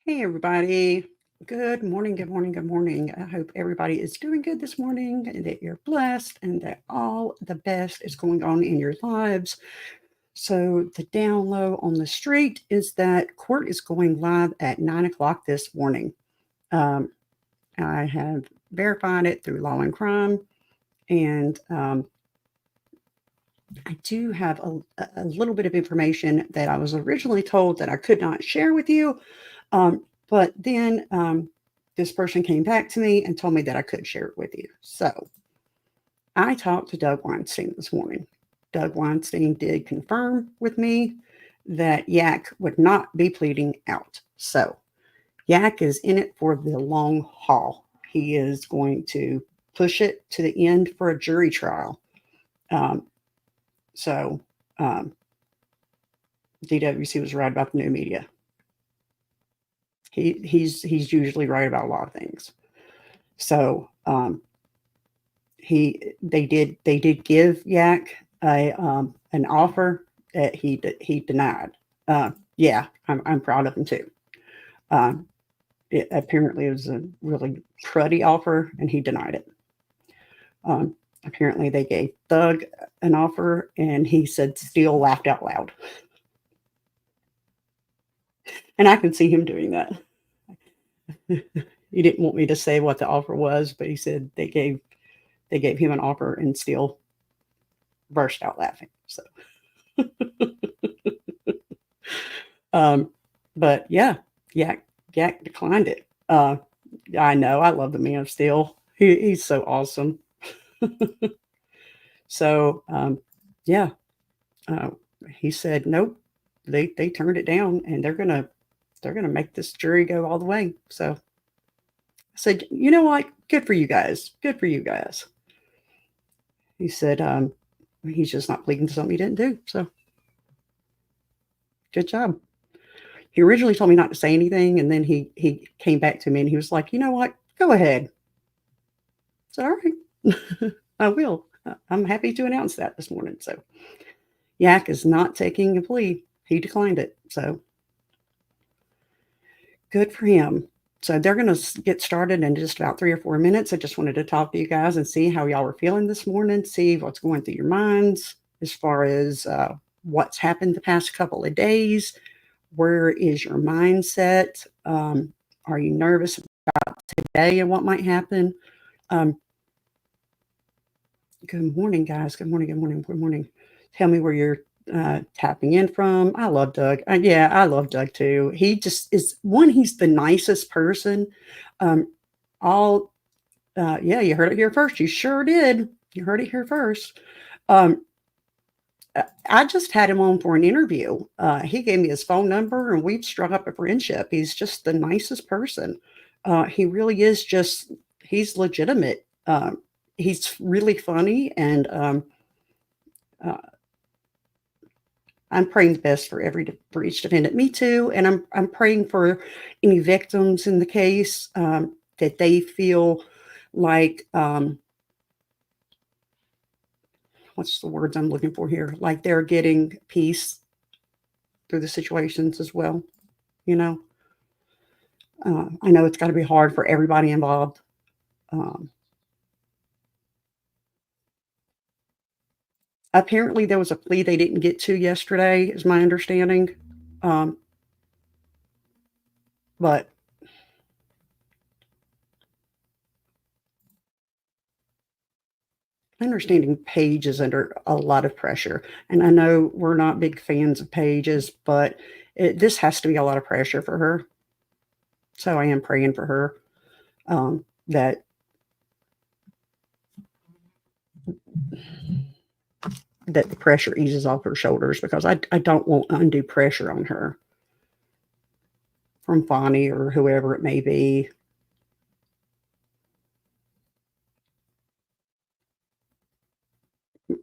Hey, everybody. Good morning, good morning, good morning. I hope everybody is doing good this morning and that you're blessed and that all the best is going on in your lives. So, the down low on the street is that court is going live at 9 o'clock this morning. Um, I have verified it through Law and Crime, and I do have a little bit of information that I was originally told that I could not share with you. But then this person came back to me and told me that I could share it with you. So I talked to Doug Weinstein this morning. Doug Weinstein did confirm with me that Yak would not be pleading out. So Yak is in it for the long haul. He is going to push it to the end for a jury trial. Um, so DWC was right about the new media. He's usually right about a lot of things. So they did give Yak an offer that he denied. Yeah, I'm proud of him too. Apparently it was a really cruddy offer, and he denied it. Apparently they gave Thug an offer, and he said Steele laughed out loud, and I can see him doing that. He didn't want me to say what the offer was, but he said they gave him an offer, and Steele burst out laughing. So, um, but yeah, Yak declined it. I know. I love the Man of Steel. He's so awesome. So yeah, uh, he said nope. They turned it down, and they're gonna make this jury go all the way. So I said, you know what? Good for you guys. Good for you guys. He said he's just not pleading to something he didn't do. So good job. He originally told me not to say anything, and then he came back to me and he was like, you know what? Go ahead. So all right, I will. I'm happy to announce that this morning. So Yak is not taking a plea. He declined it. So good for him. So they're going to get started in just about 3 or 4 minutes. I just wanted to talk to you guys and see how y'all were feeling this morning, see what's going through your minds as far as what's happened the past couple of days. Where is your mindset? Are you nervous about today and what might happen? Um, Good morning, guys. Good morning. Good morning. Good morning. Tell me where you're tapping in from. I love Doug. Yeah, I love Doug too. He just is one. He's the nicest person. Um, all yeah, you heard it here first. You sure did. You heard it here first. Um, I just had him on for an interview. He gave me his phone number, and we've struck up a friendship. He's just the nicest person. He really is just. He's legitimate. He's really funny, and uh, I'm praying the best for each defendant. Me too, and I'm praying for any victims in the case that they feel like what's the words I'm looking for here? Like they're getting peace through the situations as well. You know, I know it's got to be hard for everybody involved. Um, Apparently, there was a plea they didn't get to yesterday, is my understanding. Um, but understanding Paige is under a lot of pressure, and I know we're not big fans of Paige's, but this has to be a lot of pressure for her. So I am praying for her that the pressure eases off her shoulders because I don't want undue pressure on her from Fonnie or whoever it may be.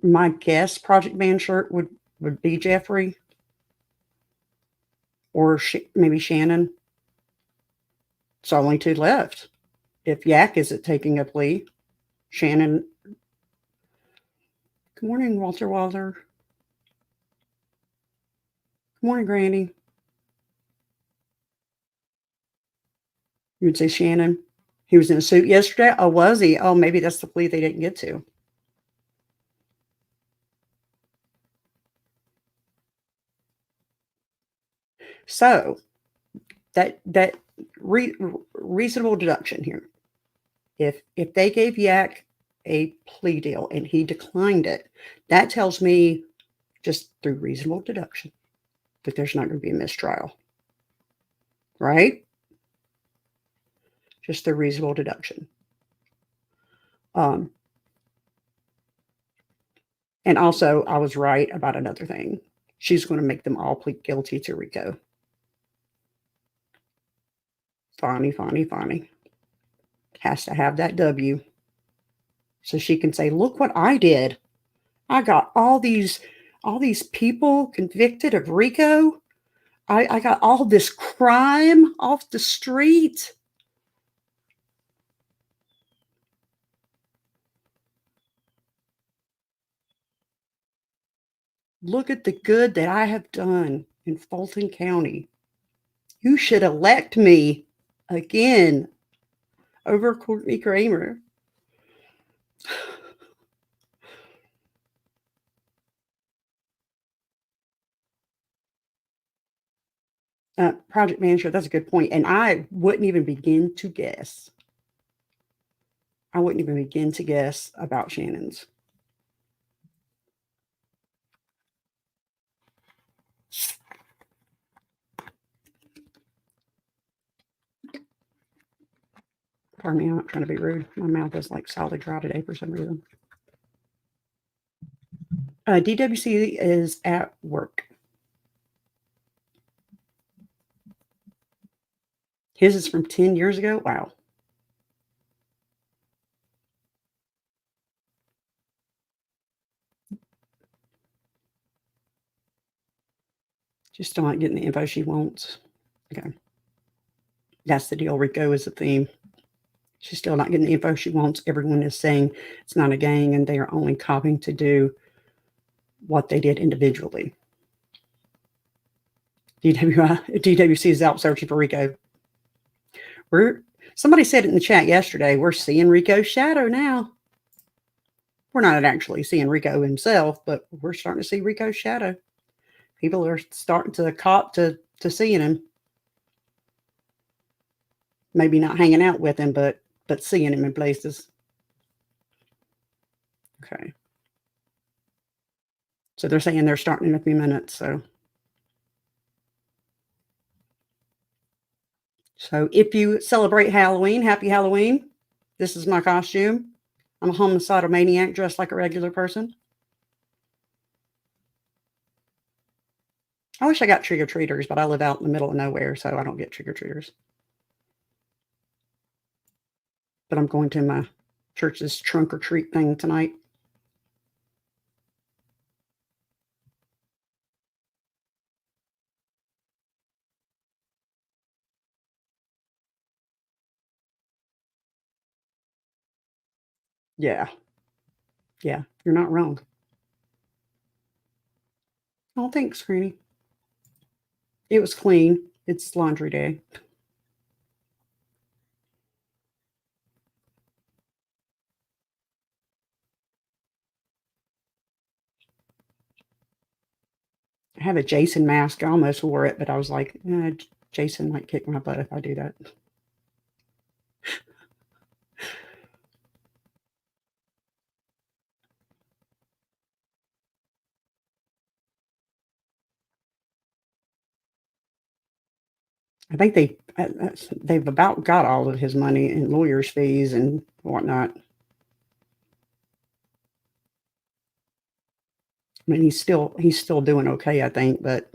My guess, Project Man shirt would be Jeffrey or maybe Shannon. So only two left. If Yak isn't taking a plea, Shannon. Good morning, Walter Walter. Good morning, Granny. You would say Shannon? He was in a suit yesterday? Oh, was he? Oh, maybe that's the plea they didn't get to. So that reasonable deduction here. If they gave Yak a plea deal and he declined it, that tells me just through reasonable deduction that there's not going to be a mistrial, right? Just the reasonable deduction. Um, and also, I was right about another thing. She's going to make them all plead guilty to Rico. Fonny. Has to have that W. So she can say, look what I did. I got all these people convicted of Rico. I got all this crime off the street. Look at the good that I have done in Fulton County. You should elect me again over Courtney Kramer. Project manager, that's a good point. And I wouldn't even begin to guess. About Shannon's. Pardon me, I'm not trying to be rude. My mouth is like solid dry today for some reason. DWC is at work. His is from 10 years ago. Wow. She's still not getting the info she wants. Okay. That's the deal. Rico is the theme. She's still not getting the info she wants. Everyone is saying it's not a gang and they are only copying to do what they did individually. DWC is out searching for Rico. Somebody said it in the chat yesterday, we're seeing Rico's shadow now. We're not actually seeing Rico himself, but we're starting to see Rico's shadow. People are starting to cop to seeing him. Maybe not hanging out with him, but seeing him in places. Okay. So they're saying they're starting in a few minutes. So if you celebrate Halloween, happy Halloween. This is my costume. I'm a homicidal maniac dressed like a regular person. I wish I got trick-or-treaters, but I live out in the middle of nowhere, so I don't get trick-or-treaters. But I'm going to my church's trunk-or-treat thing tonight. Yeah. Yeah, you're not wrong. Oh, thanks, Granny. It was clean. It's laundry day. I have a Jason mask. I almost wore it, but I was like, Jason might kick my butt if I do that. I think they've about got all of his money in lawyers' fees and whatnot. I mean, he's still doing okay, I think, but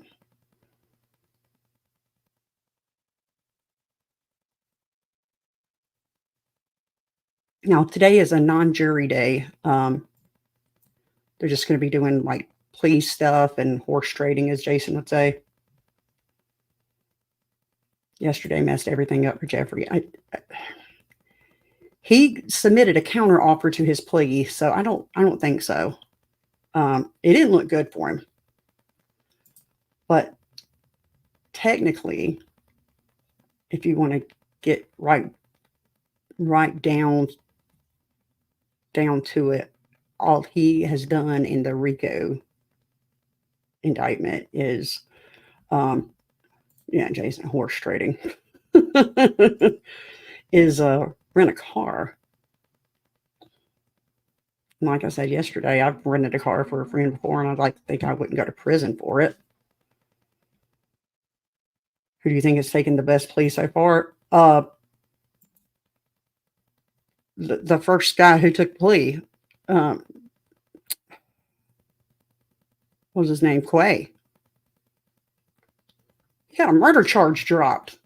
now today is a non-jury day. They're just going to be doing like police stuff and horse trading, as Jason would say. Yesterday messed everything up for Jeffrey. He submitted a counter offer to his plea, so I don't think so. It didn't look good for him, but technically, if you want to get right down to it, all he has done in the Rico indictment is, um, yeah, Jason, horse trading, is rent a car. And like I said yesterday, I've rented a car for a friend before, and I'd like to think I wouldn't go to prison for it. Who do you think has taken the best plea so far? The first guy who took the plea, um, what was his name? Quay. He got a murder charge dropped.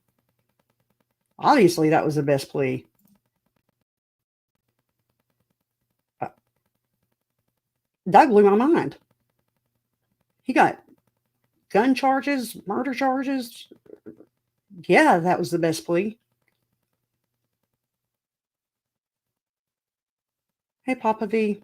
Obviously, that was the best plea. Uh, that blew my mind. He got gun charges, murder charges. Yeah, that was the best plea. Hey, Papa V.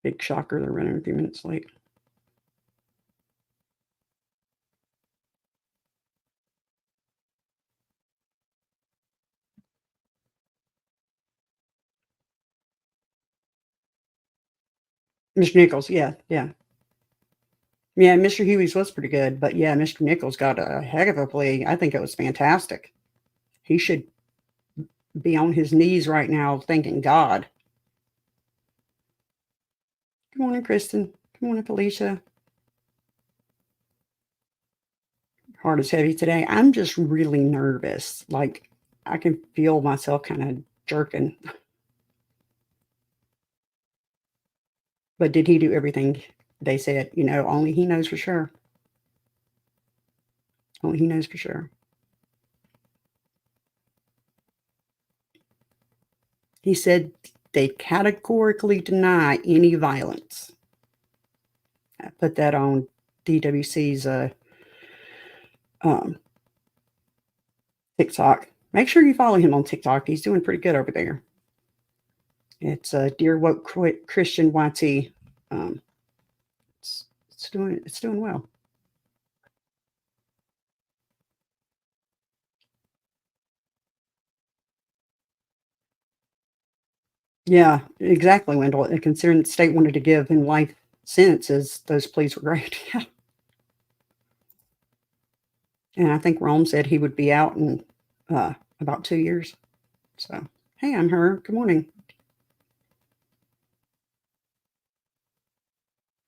Big shocker, they're running a few minutes late. Mr. Nichols, yeah, yeah. Yeah, Mr. Huey's was pretty good, but yeah, Mr. Nichols got a heck of a plea. I think it was fantastic. He should be on his knees right now thanking God. Good morning, Kristen. Good morning, Felicia. Heart is heavy today. I'm just really nervous. Like, I can feel myself kind of jerking. But did he do everything they said? Only he knows for sure. Only he knows for sure. He said they categorically deny any violence. I put that on DWC's um, TikTok. Make sure you follow him on TikTok. He's doing pretty good over there. It's Dear Woke Christian YT. Um, it's doing well. Yeah, exactly, Wendell. And considering the state wanted to give him life sentences, those pleas were great. Yeah. And I think Rome said he would be out in about 2 years. So, hey, I'm her. Good morning.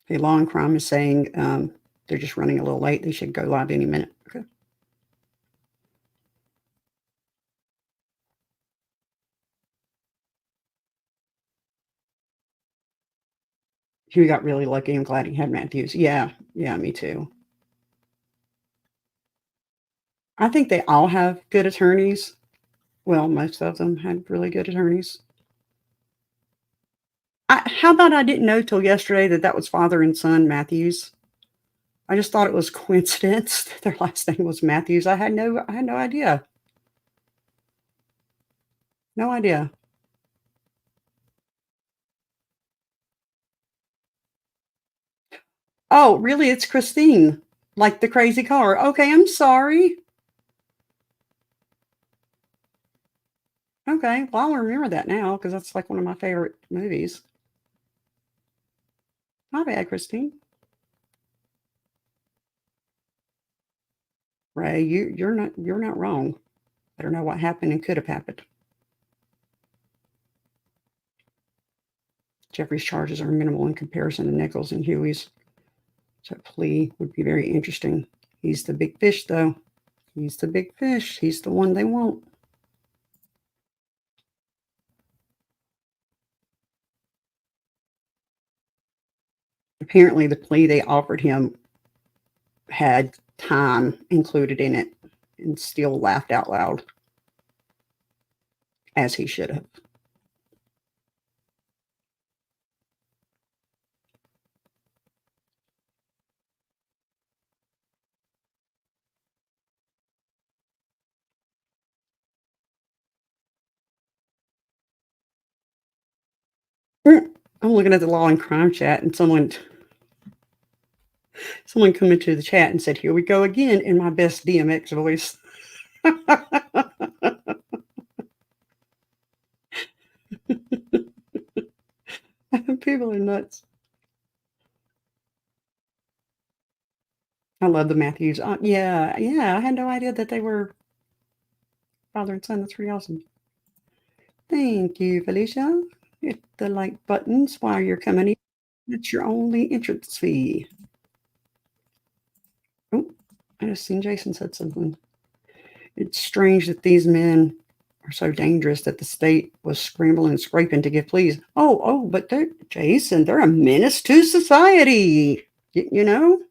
The Law and Crime is saying they're just running a little late. They should go live any minute. Okay. He got really lucky. I'm glad he had Matthews. Yeah, yeah, me too. I think they all have good attorneys. Well, most of them had really good attorneys. How about I didn't know till yesterday that that was father and son Matthews? I just thought it was coincidence that their last name was Matthews. I had no idea. No idea. Oh, really? It's Christine, like the crazy car. Okay, I'm sorry. Okay, well, I'll remember that now because that's like one of my favorite movies. My bad, Christine. Ray, you're not wrong. I don't know what happened and could have happened. Jeffrey's charges are minimal in comparison to Nichols and Huey's. So plea would be very interesting. He's the big fish, though. He's the big fish. He's the one they want. Apparently, the plea they offered him had time included in it and still laughed out loud, as he should have. I'm looking at the law and crime chat, and someone Someone come into the chat and said, "Here we go again," in my best DMX voice. People are nuts. I love the Matthews. Yeah, yeah. I had no idea that they were father and son. That's pretty awesome. Thank you, Felicia. Hit the like buttons while you're coming in. That's your only entrance fee. Oh, I just seen Jason said something. It's strange that these men are so dangerous that the state was scrambling and scraping to get pleas. But they're Jason, they're a menace to society. You know?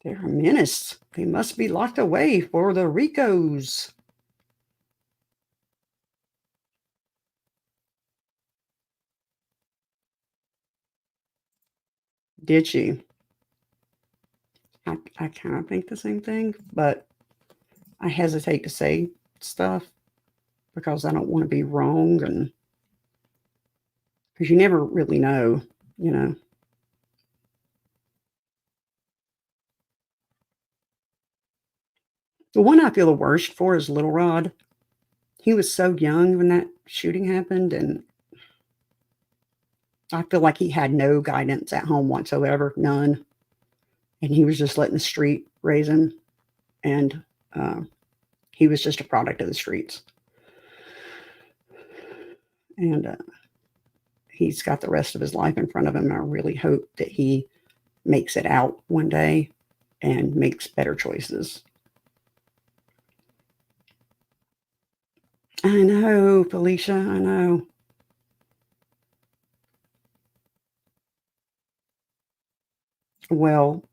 They're a menace. They must be locked away for the Ricos. Did she? I kind of think the same thing, but I hesitate to say stuff because I don't want to be wrong and because you never really know, you know. The one I feel the worst for is Little Rod. He was so young when that shooting happened, and I feel like he had no guidance at home whatsoever, none. And he was just letting the street raise him, and he was just a product of the streets. And he's got the rest of his life in front of him. I really hope that he makes it out one day and makes better choices. I know, Felicia, I know. Well,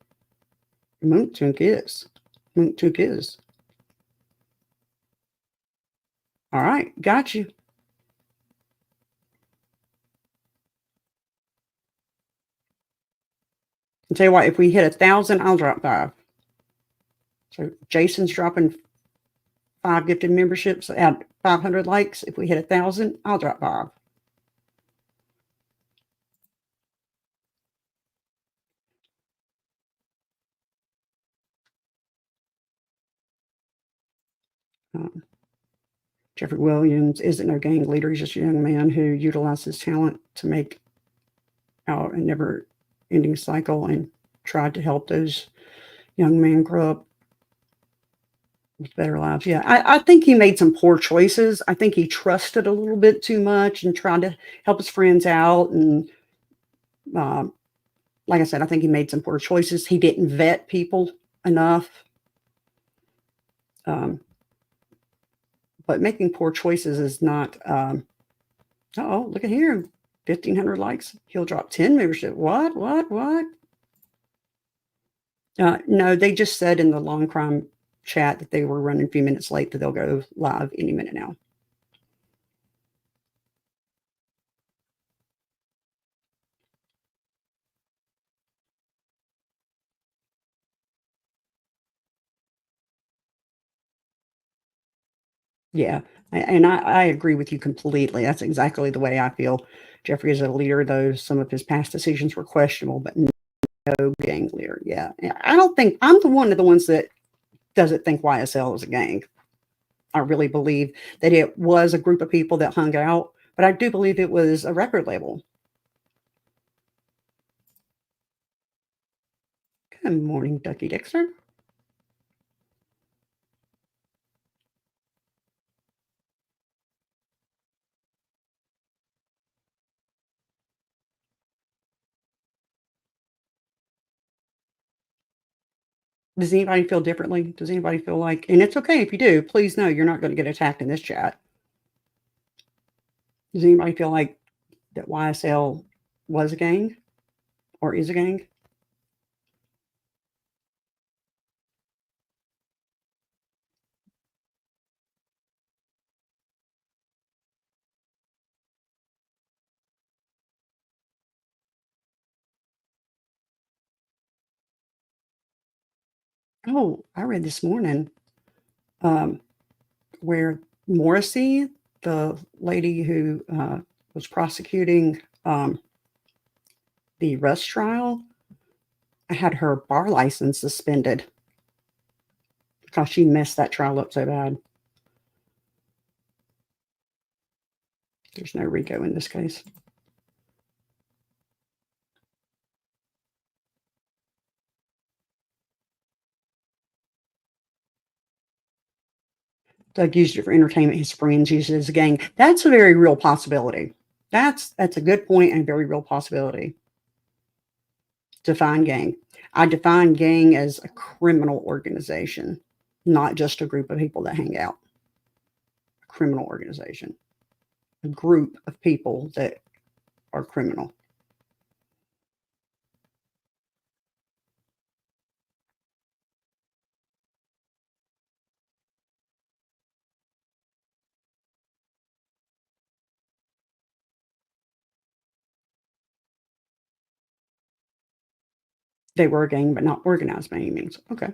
Moontook is. Moontook is. All right, got you. I'll tell you what, if we hit 1,000, I'll drop 5. So Jason's dropping 5 gifted memberships at 500 likes. If we hit 1,000, I'll drop 5. Um, Jeffrey Williams isn't no gang leader. He's just a young man who utilized his talent to make out a never ending cycle and tried to help those young men grow up with better lives. Yeah, I think he made some poor choices. I think he trusted a little bit too much and tried to help his friends out. And um, like I said, I think he made some poor choices. He didn't vet people enough. Um, but making poor choices is not. Oh, look at here, 1,500 likes. He'll drop 10 membership. What? What? No, they just said in the long crime chat that they were running a few minutes late, that they'll go live any minute now. Yeah, and I agree with you completely. That's exactly the way I feel. Jeffrey is a leader, though some of his past decisions were questionable, but no gang leader. Yeah, I don't think I'm the one of the ones that doesn't think YSL is a gang. I really believe that it was a group of people that hung out, but I do believe it was a record label. Good morning, Ducky Dexter. Does anybody feel differently? Does anybody feel like, and it's okay if you do, please know you're not going to get attacked in this chat. Does anybody feel like that YSL was a gang or is a gang? Oh, I read this morning um, where Morrissey, the lady who was prosecuting the Russ trial, I had her bar license suspended because she messed that trial up so bad. There's no Rico in this case. Doug used it for entertainment. His friends used it as a gang. That's a very real possibility. That's a good point and a very real possibility. Define gang. I define gang as a criminal organization, not just a group of people that hang out. A criminal organization. A group of people that are criminal. They were a gang, but not organized by any means. Okay.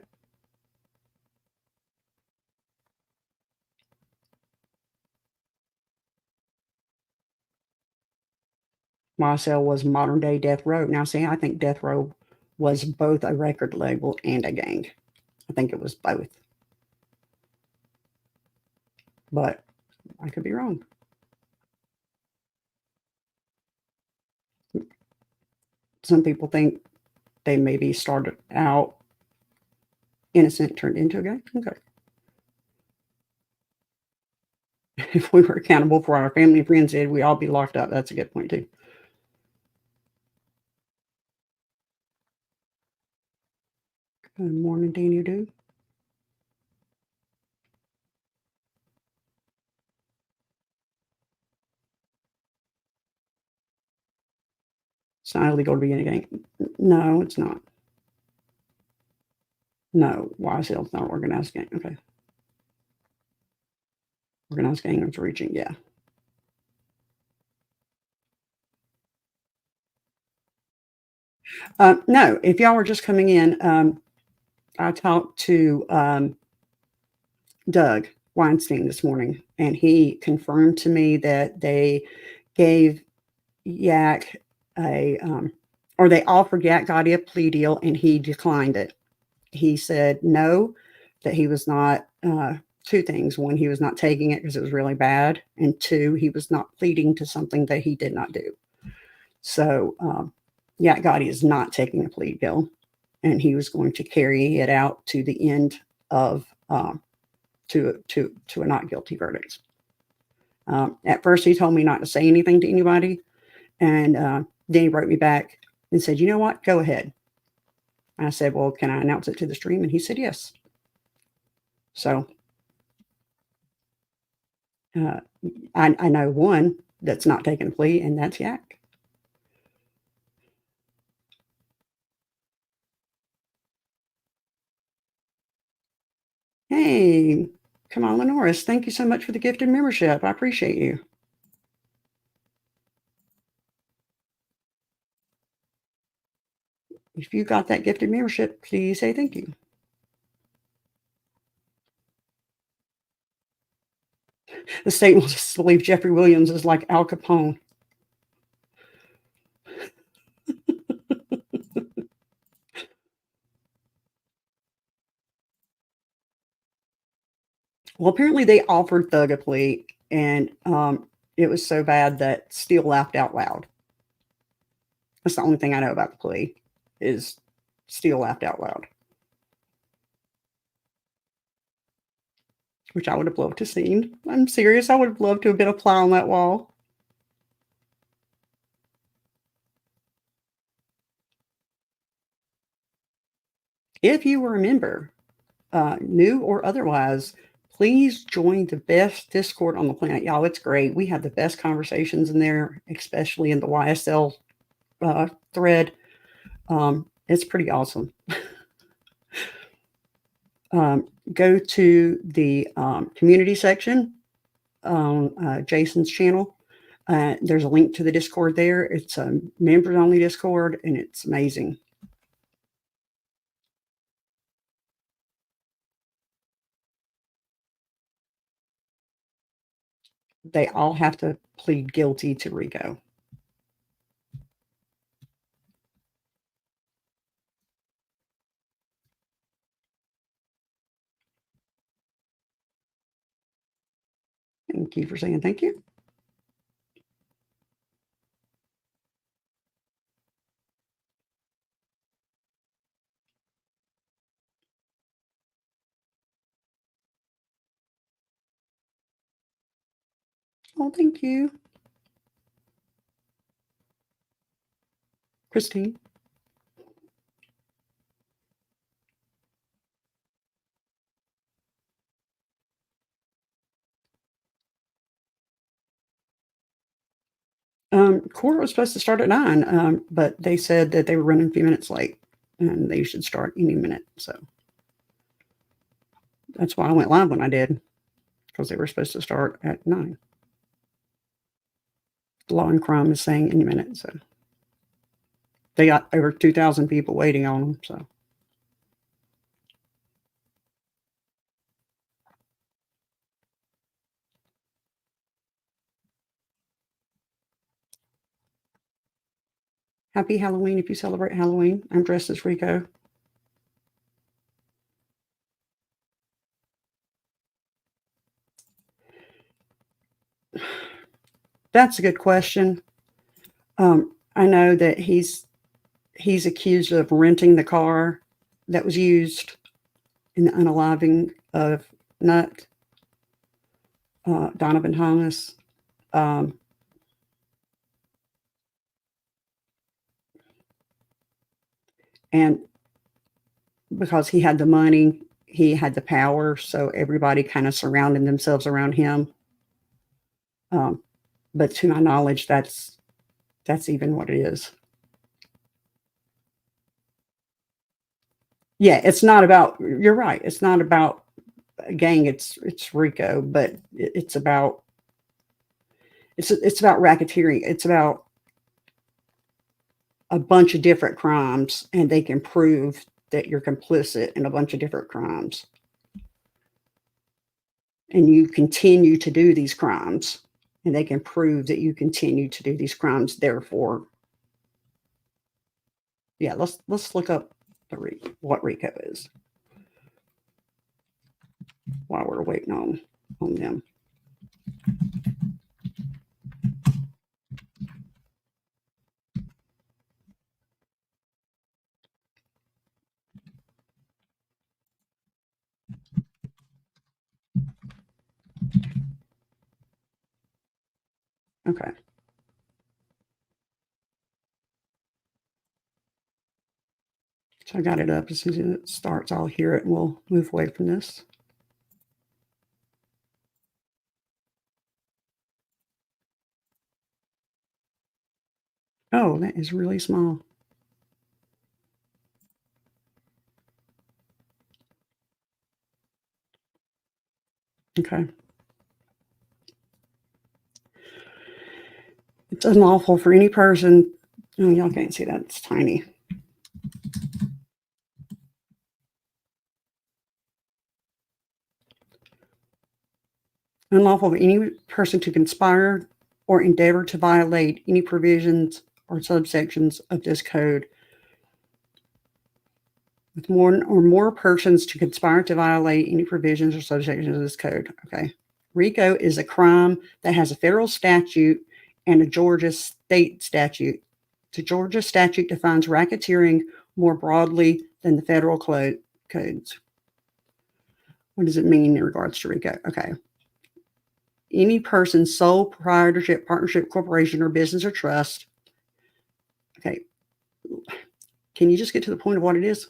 YSL was modern day Death Row. Now, see, I think Death Row was both a record label and a gang. I think it was both. But I could be wrong. Some people think they maybe started out innocent, turned into a gang. Okay. If we were accountable for our family and friends did, we'd all be locked up. That's a good point, too. Good morning, Danny Dude. It's not illegal to be in a gang. No, it's not. No, YSL is not an organized gang. Okay. Organized gang is reaching, yeah. No, if y'all were just coming in, I talked to Doug Weinstein this morning, and he confirmed to me that they gave Yak or they offered Yak Gotti a plea deal, and he declined it. He said no, that he was not. Two things: one, he was not taking it because it was really bad, and two, he was not pleading to something that he did not do. So, Yak Gotti is not taking a plea deal, and he was going to carry it out to the end of to a not guilty verdict. At first, he told me not to say anything to anybody, and then he wrote me back and said, "You know what? Go ahead." I said, "Well, can I announce it to the stream?" And he said, "Yes." So uh, I know one that's not taking a plea, and that's Yak. Hey, Kamala Norris, thank you so much for the gifted membership. I appreciate you. If you got that gifted membership, please say thank you. The state will just believe Jeffrey Williams is like Al Capone. Well, apparently they offered Thug a plea, and it was so bad that Steele laughed out loud. That's the only thing I know about the plea is Steele laughed out loud, which I would have loved to seen. I'm serious. I would have loved to have been a fly on that wall. If you were a member, new or otherwise, please join the best Discord on the planet. Y'all, it's great. We have the best conversations in there, especially in the YSL thread. It's pretty awesome. Go to the community section on Jason's channel. There's a link to the Discord there. It's a members only Discord, and it's amazing. They all have to plead guilty to Rico. Thank you for saying thank you. Oh, thank you. Christine. Court was supposed to start at 9, but they said that they were running a few minutes late and they should start any minute. So that's why I went live when I did, because they were supposed to start at 9. The law and crime is saying any minute. So they got over 2,000 people waiting on them. So happy Halloween if you celebrate Halloween. I'm dressed as Rico. That's a good question. I know that he's accused of renting the car that was used in the unaliving of Nut, Donovan Thomas. And because he had the money, he had the power, so everybody kind of surrounded themselves around him. But to my knowledge, that's even what it is. Yeah, it's not about. You're right. It's not about a gang. It's Rico, but it's about it's about racketeering. It's about a bunch of different crimes, and they can prove that you're complicit in a bunch of different crimes, and you continue to do these crimes, and they can prove that you continue to do these crimes. Therefore, yeah, let's look up what Rico is while we're waiting on them. Okay. So I got it up. As soon as it starts, I'll hear it and we'll move away from this. Oh, that is really small. Okay. It's unlawful for any person. Oh, y'all can't see that. It's tiny. Unlawful for any person to conspire or endeavor to violate any provisions or subsections of this code with one or more persons to conspire to violate any provisions or subsections of this code. Okay. RICO is a crime that has a federal statute and a Georgia state statute. The Georgia statute defines racketeering more broadly than the federal codes. What does it mean in regards to RICO? Okay. Any person's sole proprietorship, partnership, corporation, or business or trust. Okay. Can you just get to the point of what it is?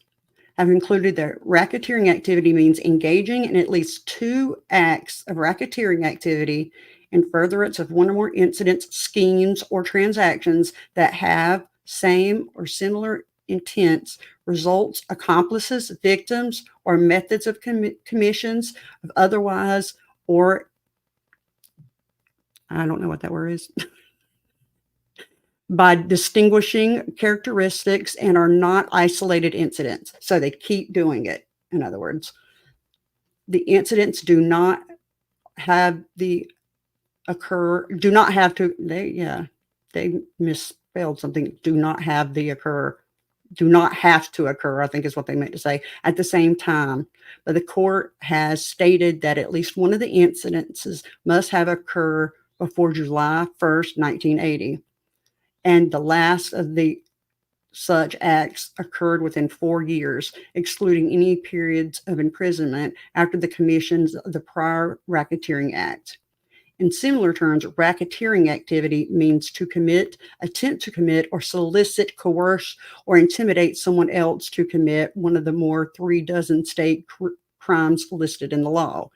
I've included that racketeering activity means engaging in at least 2 acts of racketeering activity in furtherance of one or more incidents, schemes, or transactions that have same or similar intents, results, accomplices, victims, or methods of commissions of otherwise, or I don't know what that word is, by distinguishing characteristics and are not isolated incidents. So they keep doing it. In other words, the incidents do not have the occur, do not have to, they misspelled something, do not have the occur. do not have to occur, I think is what they meant to say, at the same time. But the court has stated that at least one of the incidences must have occurred before July 1st, 1980. And the last of the such acts occurred within 4 years, excluding any periods of imprisonment after the commissions of the prior racketeering act. In similar terms, racketeering activity means to commit, attempt to commit, or solicit, coerce, or intimidate someone else to commit one of the more 36 state crimes listed in the law.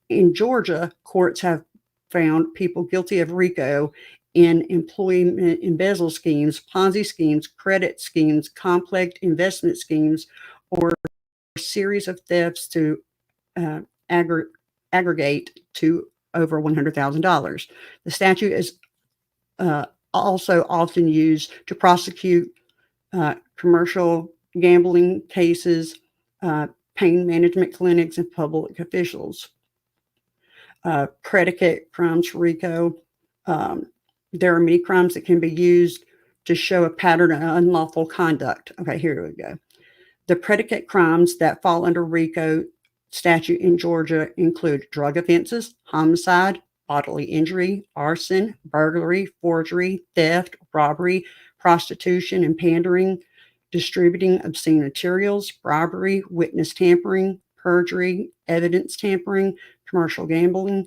In Georgia, courts have found people guilty of RICO in employment embezzle schemes, Ponzi schemes, credit schemes, complex investment schemes, or a series of thefts to aggregate to over $100,000. The statute is also often used to prosecute commercial gambling cases, pain management clinics, and public officials. Predicate crimes for RICO. There are many crimes that can be used to show a pattern of unlawful conduct. Okay, here we go. The predicate crimes that fall under RICO statute in Georgia include drug offenses, homicide, bodily injury, arson, burglary, forgery, theft, robbery, prostitution and pandering, distributing obscene materials, bribery, witness tampering, perjury, evidence tampering, commercial gambling,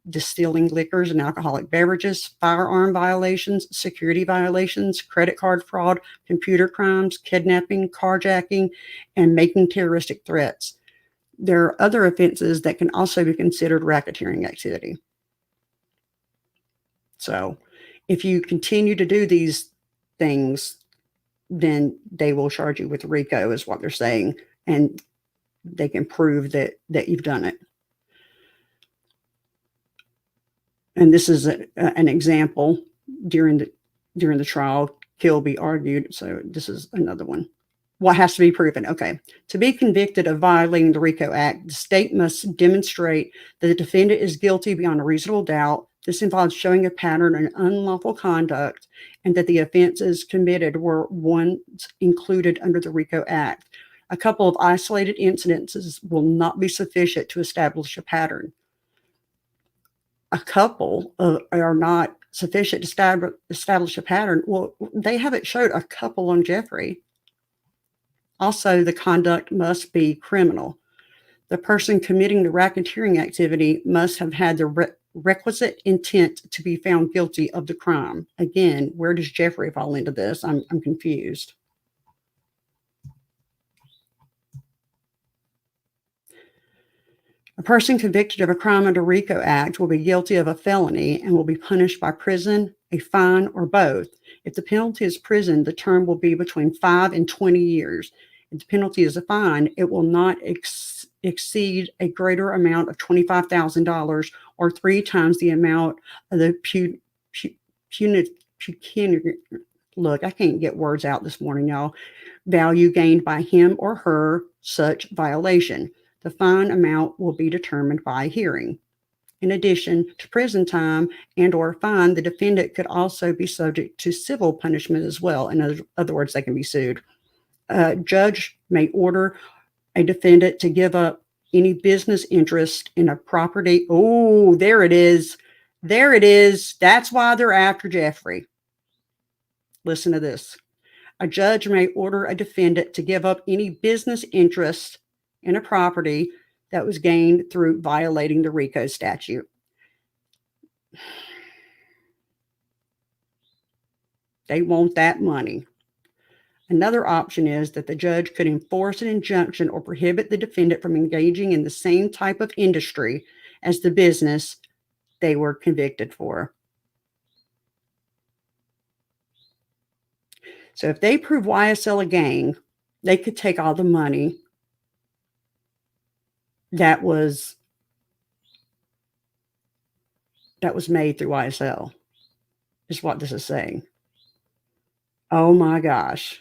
distilling liquors and alcoholic beverages, firearm violations, security violations, credit card fraud, computer crimes, kidnapping, carjacking, and making terroristic threats. There are other offenses that can also be considered racketeering activity. So if you continue to do these things, then they will charge you with RICO, is what they're saying, and they can prove that you've done it. And this is an example during the trial. Kilby argued. So this is another one. What has to be proven? Okay. To be convicted of violating the RICO Act, the state must demonstrate that the defendant is guilty beyond a reasonable doubt. This involves showing a pattern of unlawful conduct and that the offenses committed were ones included under the RICO Act. A couple of isolated incidences will not be sufficient to establish a pattern. A couple are not sufficient to establish a pattern. Well, they haven't showed a couple on Jeffrey. Also, the conduct must be criminal. The person committing the racketeering activity must have had the requisite intent to be found guilty of the crime. Again, where does Jeffrey fall into this? I'm confused. A person convicted of a crime under RICO Act will be guilty of a felony and will be punished by prison, a fine, or both. If the penalty is prison, the term will be between 5 and 20 years. If the penalty is a fine, it will not exceed a greater amount of $25,000 or 3 times the amount of the punitive, look, I can't get words out this morning, y'all, value gained by him or her such violation. The fine amount will be determined by hearing. In addition to prison time and or fine, the defendant could also be subject to civil punishment as well. In other words, they can be sued. A judge may order a defendant to give up any business interest in a property. Oh, there it is. There it is. That's why they're after Jeffrey. Listen to this. A judge may order a defendant to give up any business interest in a property that was gained through violating the RICO statute. They want that money. Another option is that the judge could enforce an injunction or prohibit the defendant from engaging in the same type of industry as the business they were convicted for. So if they prove YSL a gang, they could take all the money that was made through YSL, is what this is saying. Oh my gosh.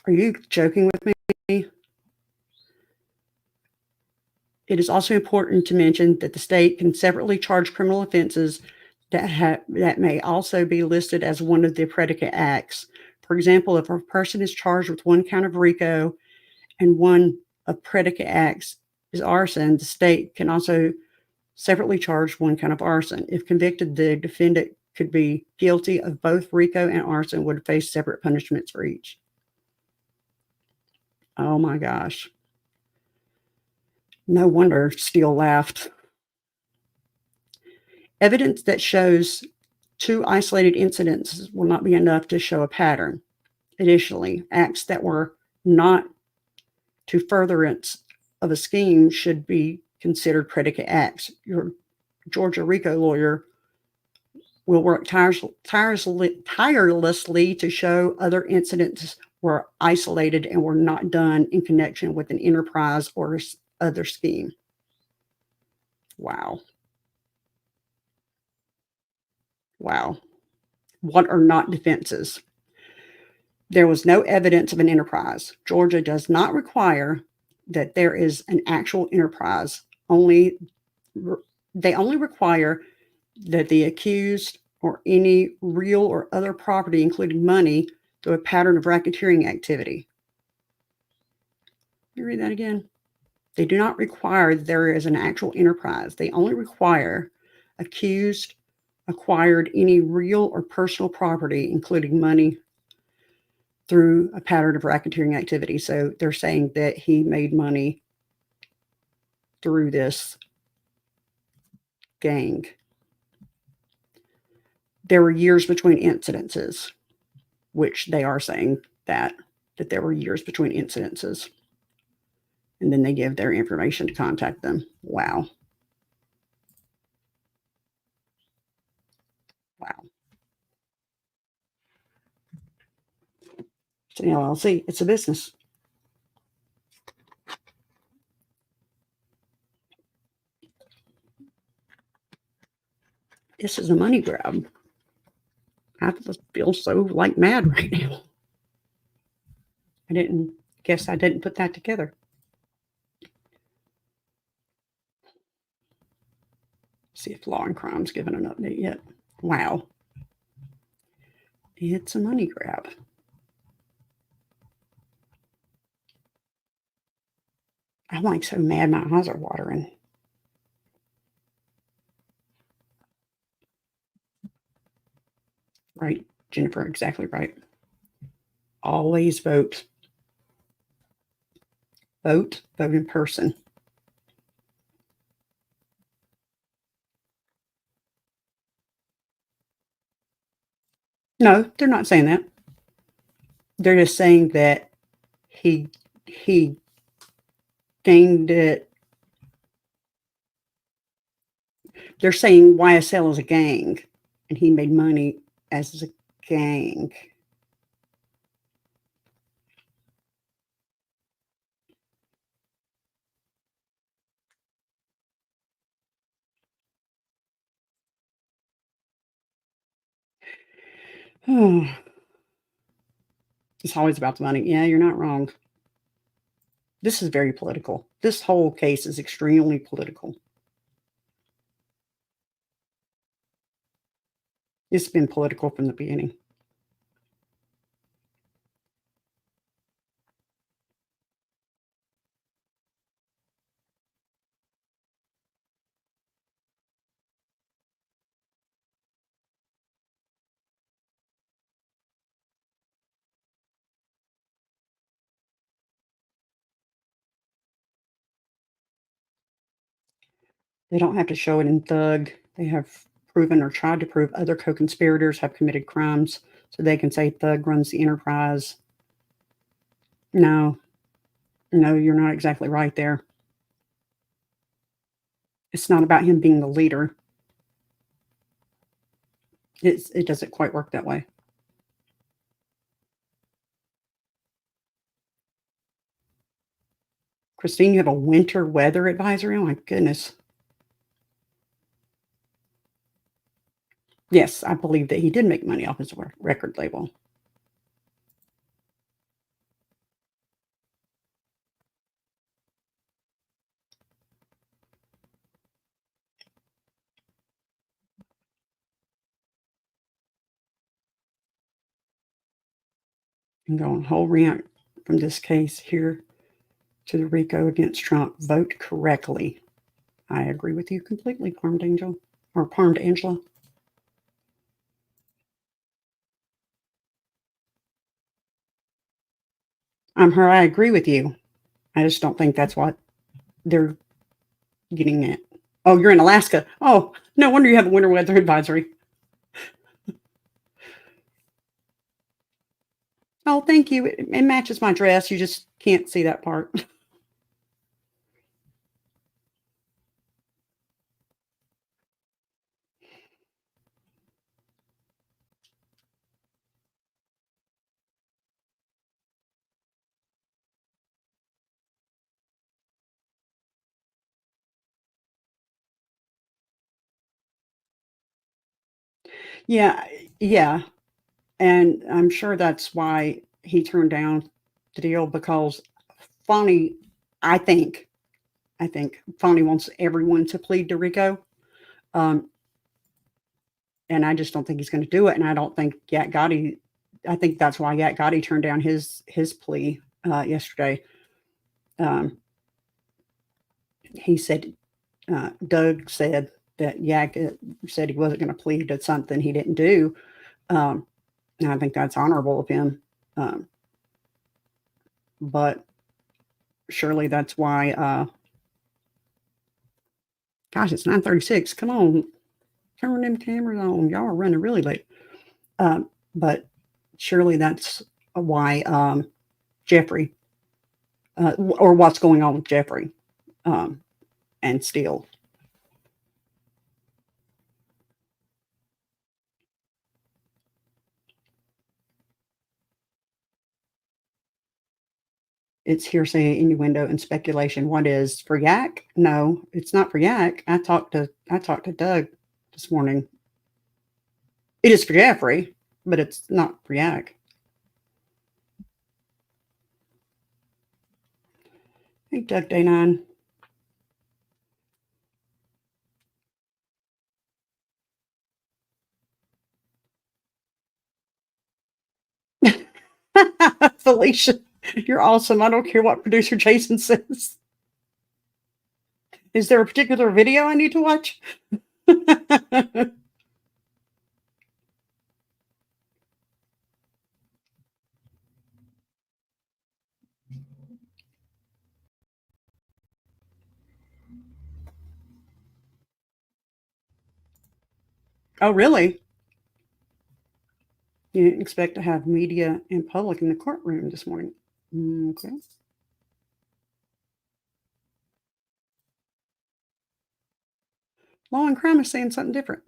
Are you joking with me? It is also important to mention that the state can separately charge criminal offenses that may also be listed as one of the predicate acts. For example, if a person is charged with one count of Rico and one of predicate acts is arson, the state can also separately charge one count of arson. If convicted, the defendant could be guilty of both Rico and arson, would face separate punishments for each. Oh my gosh. No wonder Steele laughed. Evidence that shows two isolated incidents will not be enough to show a pattern. Additionally, acts that were not to furtherance of a scheme should be considered predicate acts. Your Georgia Rico lawyer will work tirelessly to show other incidents were isolated and were not done in connection with an enterprise or other scheme. Wow. Wow. What are not defenses? There was no evidence of an enterprise. Georgia does not require that there is an actual enterprise. They only require that the accused or any real or other property, including money, through a pattern of racketeering activity. Let me read that again. They do not require that there is an actual enterprise. They only require accused acquired any real or personal property, including money, through a pattern of racketeering activity. So they're saying that he made money through this gang. There were years between incidences, which they are saying that there were years between incidences. And then they give their information to contact them. Wow. Wow. It's an LLC. It's a business. This is a money grab. I feel so like mad right now. I didn't put that together. See if Law and Crime's given an update yet. Wow. It's a money grab. I'm like so mad my eyes are watering. Right, Jennifer, exactly right. Always vote. Vote in person. No, they're not saying that. They're just saying that he gained it. They're saying YSL is a gang, and he made money as a gang. It's always about the money. Yeah, you're not wrong. This is very political. This whole case is extremely political. It's been political from the beginning. They don't have to show it in Thug. They have proven or tried to prove other co-conspirators have committed crimes, so they can say Thug runs the enterprise. No, no, you're not exactly right there. It's not about him being the leader. It doesn't quite work that way. Christine, you have a winter weather advisory? Oh my goodness. Yes, I believe that he did make money off his record label. I'm going whole rant from this case here to the Rico against Trump. Vote correctly. I agree with you completely, Parmed Angel or Parmed Angela. I'm her. I agree with you. I just don't think that's what they're getting at. Oh, you're in Alaska. Oh, no wonder you have a winter weather advisory. Oh, thank you. It matches my dress. You just can't see that part. Yeah, yeah. And I'm sure that's why he turned down the deal because Fonnie, I think, I think Fonnie wants everyone to plead to Rico. Um, and I just don't think he's going to do it. And I don't think Yak Gotti. I think that's why Yak Gotti turned down his plea yesterday. Um, he said Doug said that Yak said he wasn't going to plead to something he didn't do. Um, and I think that's honorable of him. Um, but surely that's why. Gosh, it's 9:36. Come on, turn them cameras on. Y'all are running really late. But surely that's why Jeffrey, or what's going on with Jeffrey um, and Steele. It's hearsay, innuendo, and speculation. What is for Yak? No, it's not for Yak. I talked to Doug this morning. It is for Jeffrey, but it's not for Yak. Hey, Doug Day 9. Felicia, you're awesome. I don't care what producer Jason says. Is there a particular video I need to watch? Oh, really? You didn't expect to have media and public in the courtroom this morning. Okay. Law and Crime is saying something different.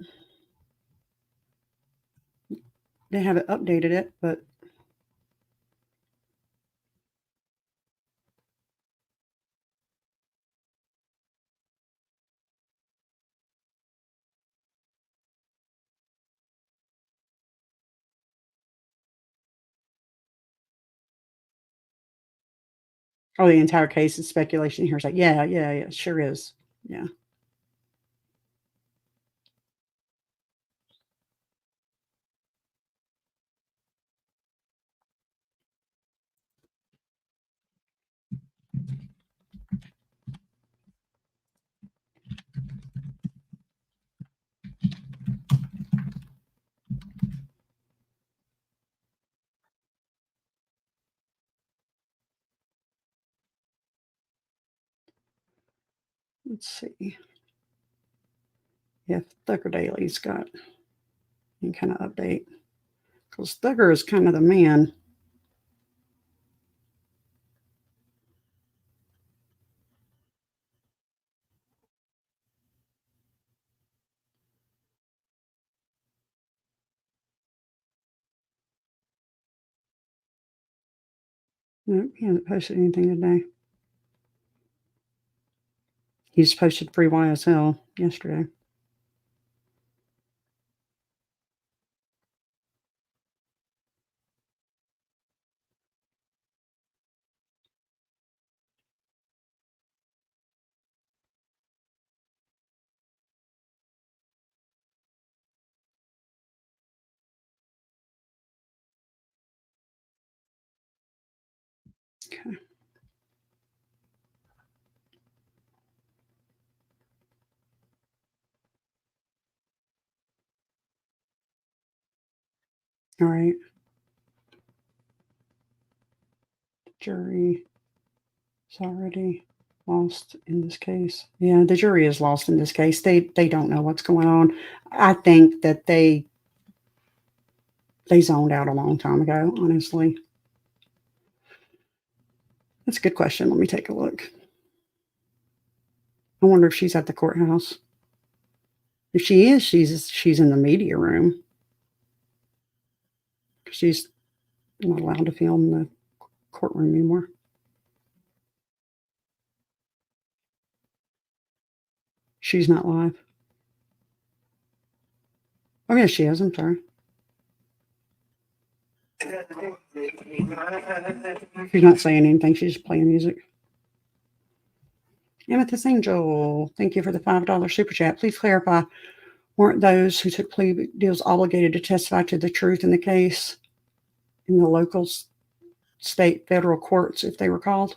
They haven't updated it, but oh, the entire case is speculation. Here's like, yeah, yeah, yeah, sure is. Yeah. Let's see if Thugger Daily's got any kind of update because Thugger is kind of the man. No, he hasn't posted anything today. He's posted free YSL yesterday. Okay. All right. Jury is already lost in this case. Yeah, the jury is lost in this case. They don't know what's going on. I think that they zoned out a long time ago, honestly. That's a good question. Let me take a look. I wonder if she's at the courthouse. If she is, she's in the media room. She's not allowed to film the courtroom anymore. She's not live. Oh, yes, she is. I'm sorry. She's not saying anything. She's just playing music. Amethyst Angel, thank you for the $5 super chat. Please clarify, weren't those who took plea deals obligated to testify to the truth in the case in the local, state, federal courts if they were called?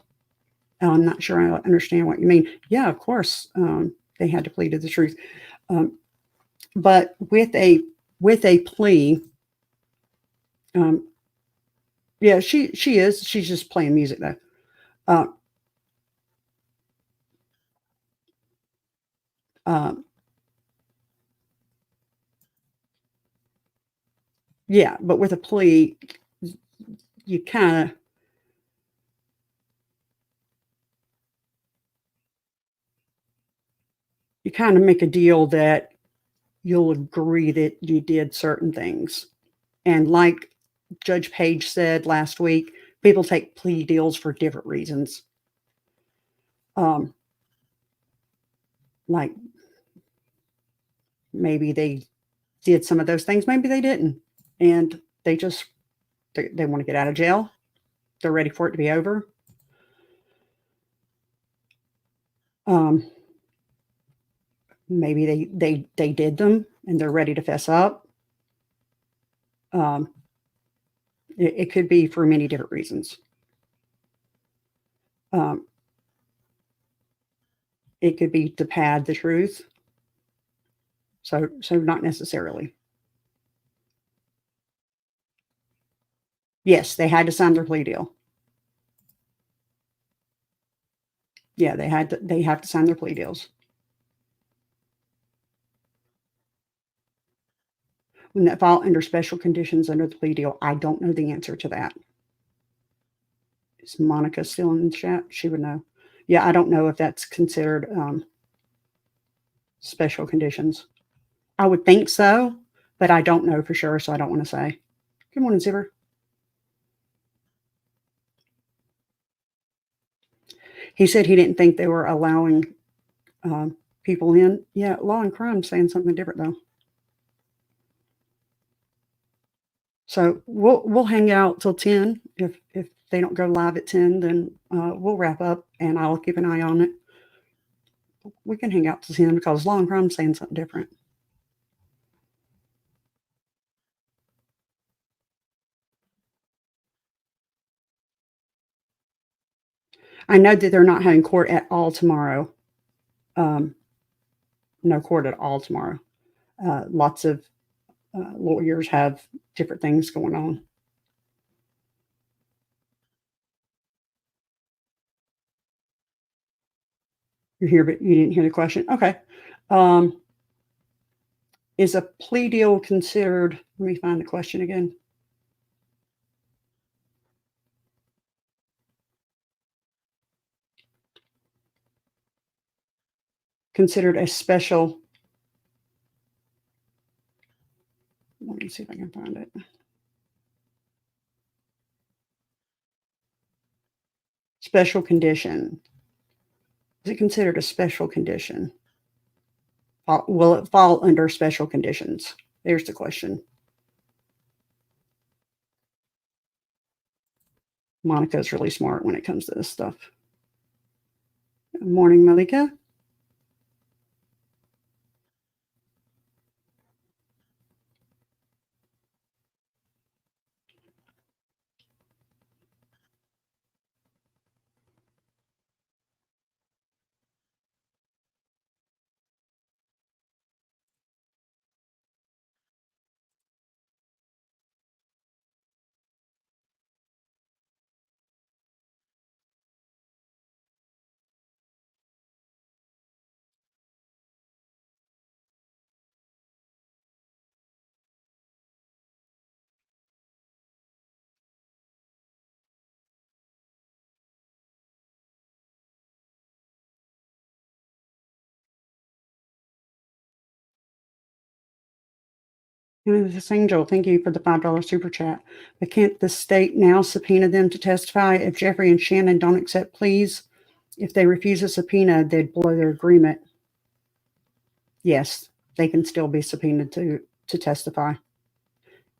I'm not sure I understand what you mean. Yeah, of course, they had to plead to the truth. But with a plea, um, yeah, she is. She's just playing music though. Uh, uh, yeah, but with a plea, you kind of make a deal that you'll agree that you did certain things. And like Judge Page said last week, people take plea deals for different reasons. Um, like maybe they did some of those things, maybe they didn't, and they want to get out of jail. They're ready for it to be over. Um, maybe they did them and they're ready to fess up. Um, it could be for many different reasons. Um, it could be to pad the truth. So not necessarily. Yes, they had to sign their plea deal. Yeah, they have to sign their plea deals. When that fall under special conditions under the plea deal, I don't know the answer to that. Is Monica still in the chat? She would know. Yeah, I don't know if that's considered special conditions. I would think so, but I don't know for sure, so I don't want to say. Good morning, Zipper. He said he didn't think they were allowing people in. Yeah, Law and Crime saying something different though. So we'll hang out till 10. If they don't go live at 10, then we'll wrap up and I'll keep an eye on it. We can hang out till 10 because Law and Crime saying something different. I know that they're not having court at all tomorrow. Um, no court at all tomorrow. Lots of lawyers have different things going on. You're here, but you didn't hear the question. Okay. Um, is a plea deal considered? Let me find the question again. Considered a special. Let me see if I can find it. Special condition. Is it considered a special condition? Will it fall under special conditions? There's the question. Monica's really smart when it comes to this stuff. Good morning, Malika. And this Angel, thank you for the $5 super chat. But can't the state now subpoena them to testify if Jeffrey and Shannon don't accept pleas? If they refuse a subpoena, they'd blow their agreement. Yes, they can still be subpoenaed to testify.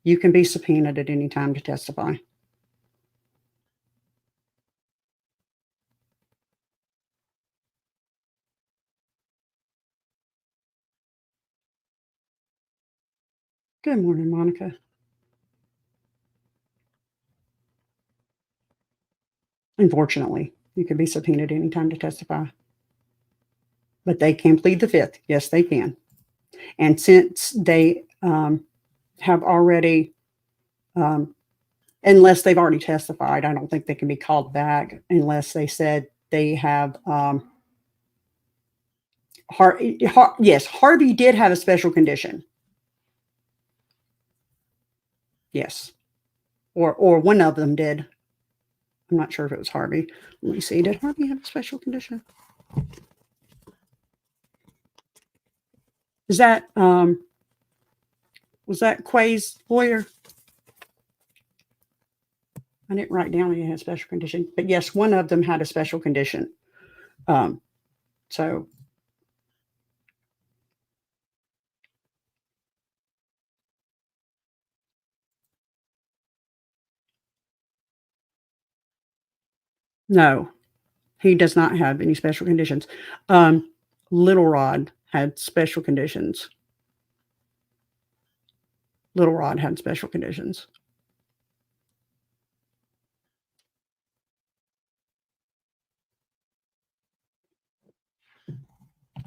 You can be subpoenaed at any time to testify. Good morning, Monica. Unfortunately, you can be subpoenaed any time to testify. But they can plead the fifth. Yes, they can. And since they have already, unless they've already testified, I don't think they can be called back unless they said they have. Yes, Harvey did have a special condition. Yes, or one of them did. I'm not sure if it was Harvey. Let me see. Did Harvey have a special condition? Is that was that Quay's lawyer? I didn't write down he had a special condition, but yes, one of them had a special condition. So no, he does not have any special conditions. Little Rod had special conditions. Little Rod had special conditions.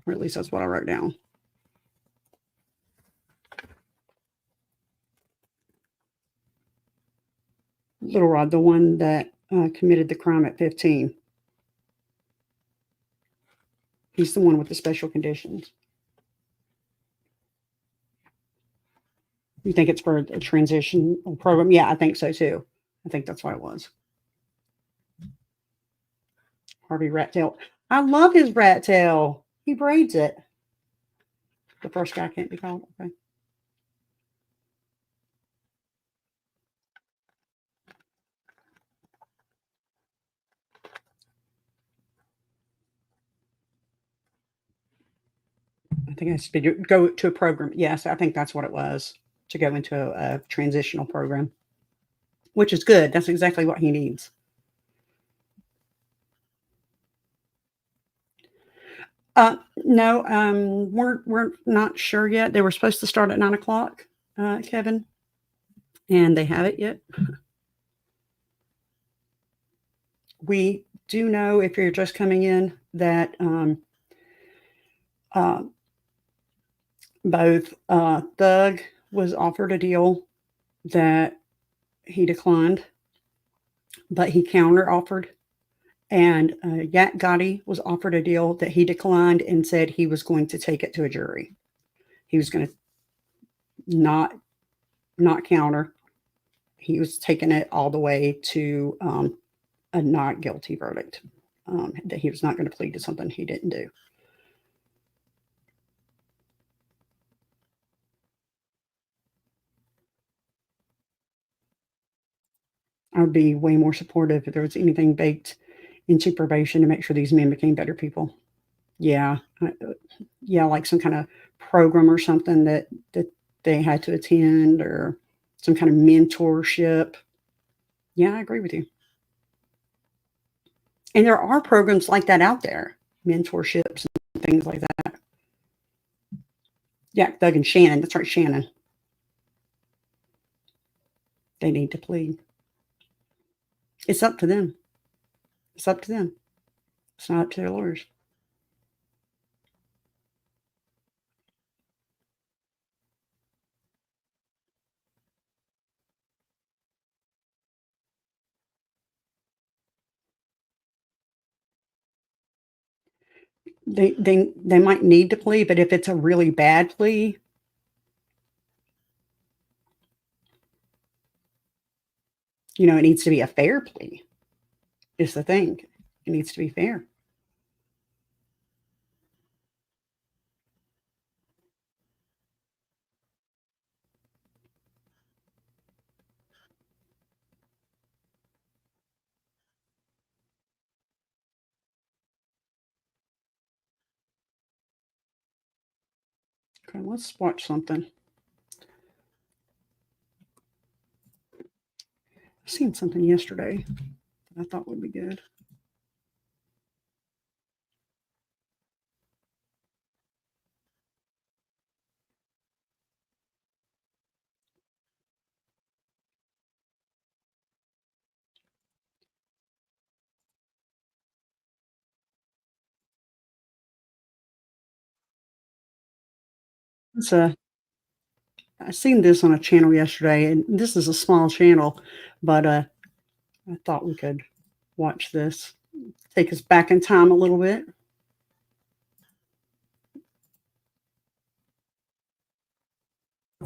Or at least that's what I wrote down. Little Rod, the one that committed the crime at 15. He's the one with the special conditions. You think it's for a transition program? Yeah, I think so too. I think that's what it was. Harvey Rat Tail. I love his rat tail. He braids it. The first guy can't be called. Okay. I think it has to go to a program. Yes, I think that's what it was, to go into a transitional program, which is good. That's exactly what he needs. No, we're not sure yet. They were supposed to start at 9 o'clock, Kevin, and they haven't yet. We do know, if you're just coming in, that uh, both Thug was offered a deal that he declined, but he counter offered. And Yak Gotti was offered a deal that he declined and said he was going to take it to a jury. He was going to not counter. He was taking it all the way to a not guilty verdict. That he was not going to plead to something he didn't do. I would be way more supportive if there was anything baked into probation to make sure these men became better people. Yeah, yeah, like some kind of program or something that they had to attend, or some kind of mentorship. Yeah, I agree with you. And there are programs like that out there, mentorships and things like that. Yeah, Doug and Shannon. That's right, Shannon. They need to plead. It's up to them. It's up to them. It's not up to their lawyers. They might need to plead, but if it's a really bad plea, it needs to be a fair plea. Is the thing. It needs to be fair. Okay, let's watch something. I seen something yesterday that I thought would be good. It's I seen this on a channel yesterday, and this is a small channel, but I thought we could watch this. Take us back in time a little bit.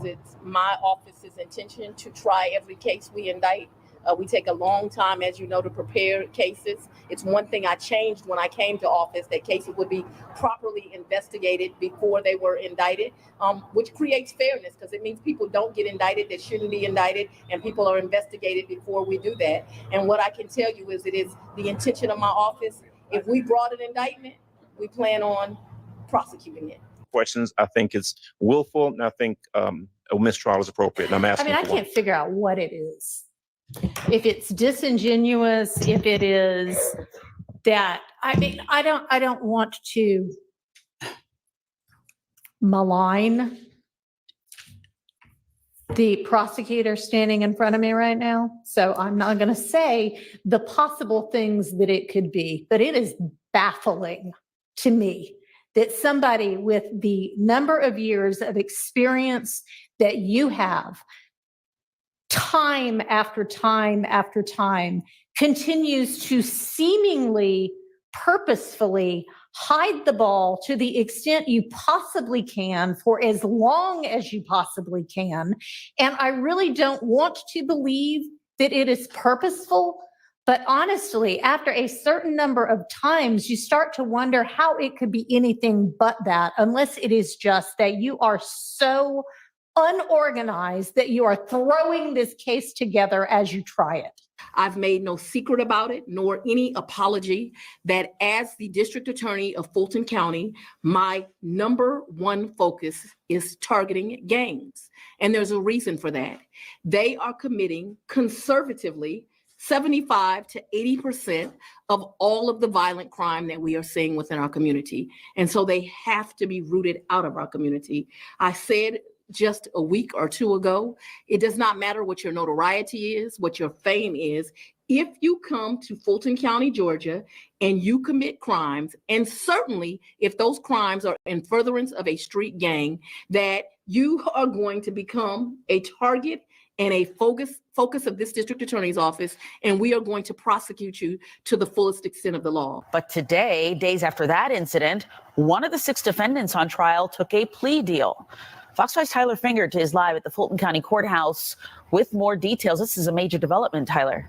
It's my office's intention to try every case we indict. We take a long time, as you know, to prepare cases. It's one thing I changed when I came to office, that cases would be properly investigated before they were indicted, which creates fairness, because it means people don't get indicted that shouldn't be indicted, and people are investigated before we do that. And what I can tell you is it is the intention of my office. If we brought an indictment, we plan on prosecuting it. Questions. I think it's willful, and I think a mistrial is appropriate. And I'm asking. I can't figure out what it is. If it's disingenuous, if it is that, I don't want to malign the prosecutor standing in front of me right now. So I'm not going to say the possible things that it could be, but it is baffling to me that somebody with the number of years of experience that you have, time after time after time, continues to seemingly purposefully hide the ball to the extent you possibly can for as long as you possibly can. And I really don't want to believe that it is purposeful. But honestly, after a certain number of times, you start to wonder how it could be anything but that, unless it is just that you are so unorganized that you are throwing this case together as you try it. I've made no secret about it, nor any apology, that as the district attorney of Fulton County, my number one focus is targeting gangs. And there's a reason for that. They are committing conservatively 75 to 80% of all of the violent crime that we are seeing within our community. And so they have to be rooted out of our community. I said just a week or two ago, it does not matter what your notoriety is, what your fame is. If you come to Fulton County, Georgia, and you commit crimes, and certainly if those crimes are in furtherance of a street gang, that you are going to become a target and a focus of this district attorney's office, and we are going to prosecute you to the fullest extent of the law. But today, days after that incident, one of the 6 defendants on trial took a plea deal. Fox 5's Tyler Fingert is live at the Fulton County Courthouse with more details. This is a major development, Tyler.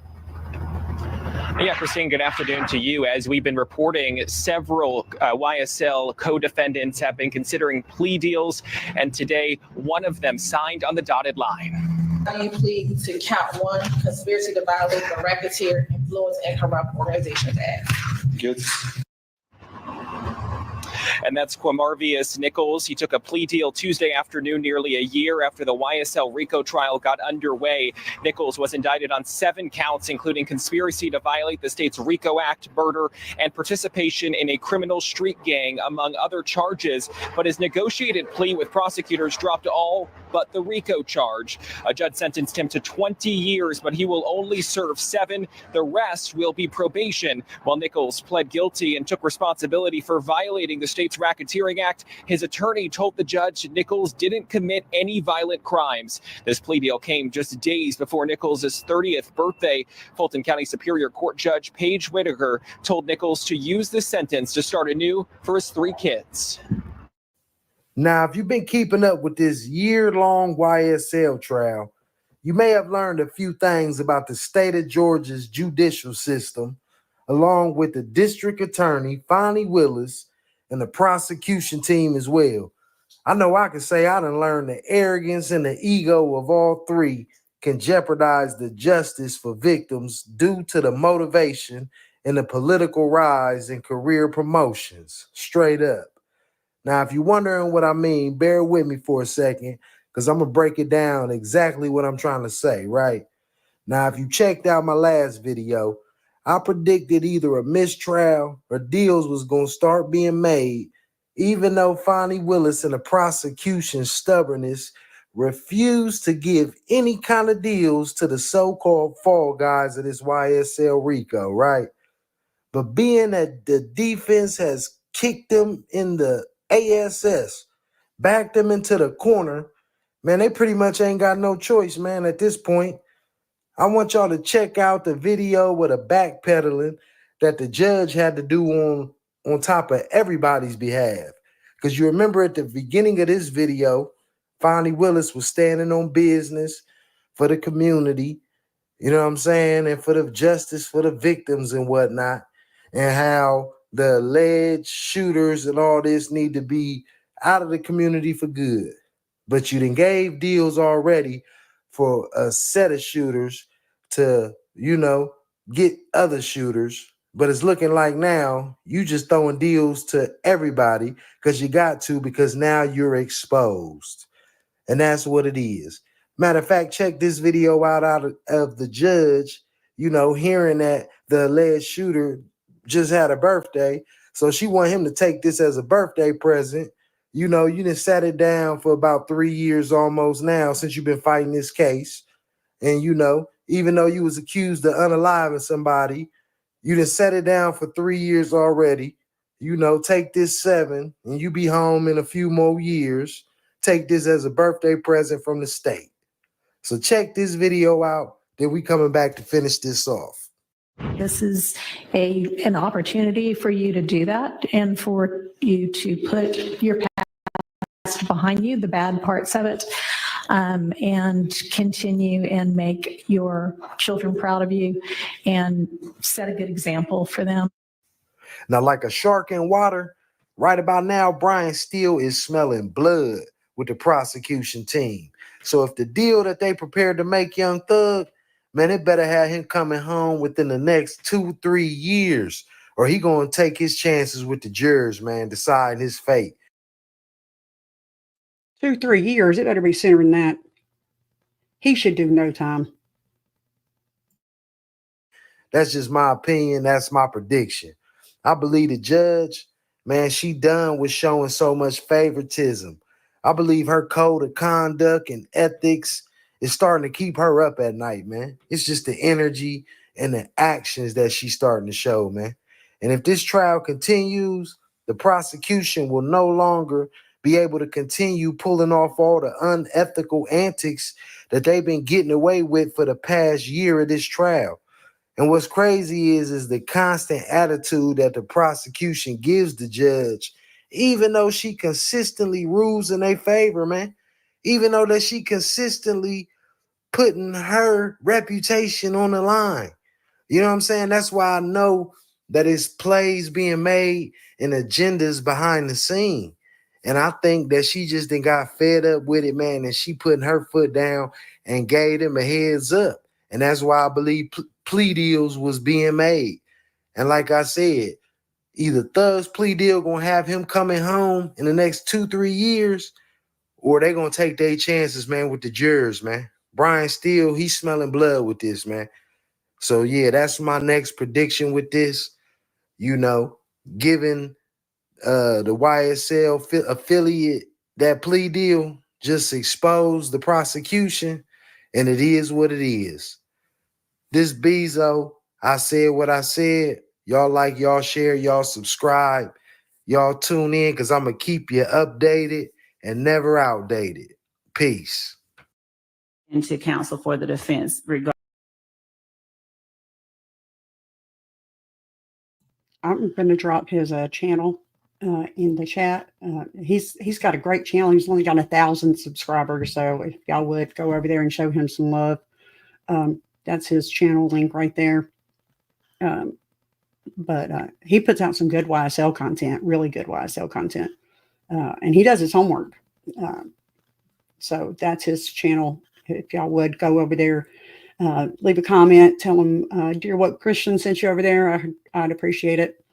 Yeah, Christine, good afternoon to you. As we've been reporting, several YSL co-defendants have been considering plea deals, and today one of them signed on the dotted line. You plead to count 1, conspiracy to violate the Racketeer, Influence, and Corrupt Organizations Act. Good. And that's Quamarvius Nichols. He took a plea deal Tuesday afternoon, nearly a year after the YSL Rico trial got underway. Nichols was indicted on 7 counts, including conspiracy to violate the state's RICO Act, murder, and participation in a criminal street gang, among other charges. But his negotiated plea with prosecutors dropped all but the RICO charge. A judge sentenced him to 20 years, but he will only serve 7. The rest will be probation. While Nichols pled guilty and took responsibility for violating the state's Racketeering Act, his attorney told the judge Nichols didn't commit any violent crimes. This plea deal came just days before Nichols' 30th birthday. Fulton County Superior Court Judge Paige Whitaker told Nichols to use this sentence to start anew for his 3 kids. Now, if you've been keeping up with this year-long YSL trial, you may have learned a few things about the state of Georgia's judicial system, along with the district attorney, Fonnie Willis, and the prosecution team as well. I know I can say I done learned the arrogance and the ego of all 3 can jeopardize the justice for victims due to the motivation and the political rise in career promotions. Straight up. Now, if you're wondering what I mean, bear with me for a second, because I'm going to break it down exactly what I'm trying to say, right? Now, if you checked out my last video, I predicted either a mistrial or deals was going to start being made, even though Fonnie Willis and the prosecution's stubbornness refused to give any kind of deals to the so-called fall guys of this YSL Rico, right? But being that the defense has kicked them in the ASS, backed them into the corner, man, they pretty much ain't got no choice, man, at this point. I want y'all to check out the video with a backpedaling that the judge had to do on top of everybody's behalf. Because you remember at the beginning of this video, Fonnie Willis was standing on business for the community, you know what I'm saying, and for the justice for the victims and whatnot, and how the alleged shooters and all this need to be out of the community for good. But you done gave deals already for a set of shooters to, get other shooters. But it's looking like now you just throwing deals to everybody because you got to, because now you're exposed. And that's what it is. Matter of fact, check this video out of the judge, hearing that the alleged shooter just had a birthday. So she wanted him to take this as a birthday present. You done sat it down for about 3 years almost now since you've been fighting this case. And, even though you was accused of unaliving somebody, you done set it down for 3 years already. Take this 7 and you be home in a few more years. Take this as a birthday present from the state. So check this video out. Then we coming back to finish this off. This is an opportunity for you to do that and for you to put your past behind you, the bad parts of it, and continue and make your children proud of you and set a good example for them. Now, like a shark in water, right about now, Brian Steele is smelling blood with the prosecution team. So if the deal that they prepared to make Young Thug, man, it better have him coming home within the next 2-3 years, or he gonna take his chances with the jurors, man, deciding his fate. 2-3 years. It better be sooner than that. He should do no time. That's just my opinion. That's my prediction. I believe the judge, man, she done with showing so much favoritism. I believe her code of conduct and ethics is starting to keep her up at night, man. It's just the energy and the actions that she's starting to show, man. And if this trial continues, the prosecution will no longer be able to continue pulling off all the unethical antics that they've been getting away with for the past year of this trial. And what's crazy is the constant attitude that the prosecution gives the judge, even though she consistently rules in their favor, man. Even though that she consistently putting her reputation on the line. You know what I'm saying? That's why I know that it's plays being made and agendas behind the scene. And I think that she just done got fed up with it, man, and she putting her foot down and gave them a heads up. And that's why I believe plea deals was being made. And like I said, either Thug's plea deal gonna have him coming home in the next 2-3 years, or they gonna take their chances, man, with the jurors, man. Brian Steele, he's smelling blood with this, man. So yeah, that's my next prediction with this. Giving the YSL affiliate that plea deal just exposed the prosecution, and it is what it is. This Bezo, I said what I said. Y'all like, y'all share, y'all subscribe, y'all tune in, because I'm going to keep you updated and never outdated. Peace. Into counsel for the defense regarding. I'm going to drop his channel in the chat. He's got a great channel. He's only got 1,000 subscribers. So if y'all would go over there and show him some love, that's his channel link right there. But he puts out some good YSL content, really good YSL content. And he does his homework. So that's his channel. If y'all would go over there, leave a comment, tell him, dear, what Christian sent you over there. I'd appreciate it.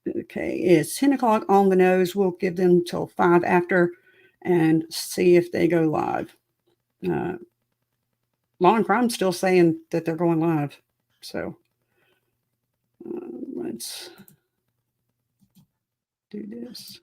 Okay, it's 10 o'clock on the nose. We'll give them till 5 after and see if they go live. Law and Crime's still saying that they're going live. So let's do this.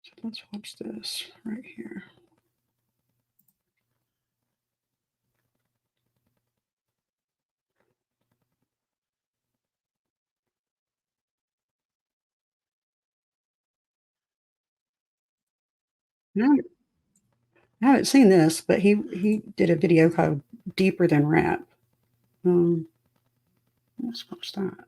So let's watch this right here. No, I haven't seen this, but he did a video called Deeper Than Rap. Let's watch that.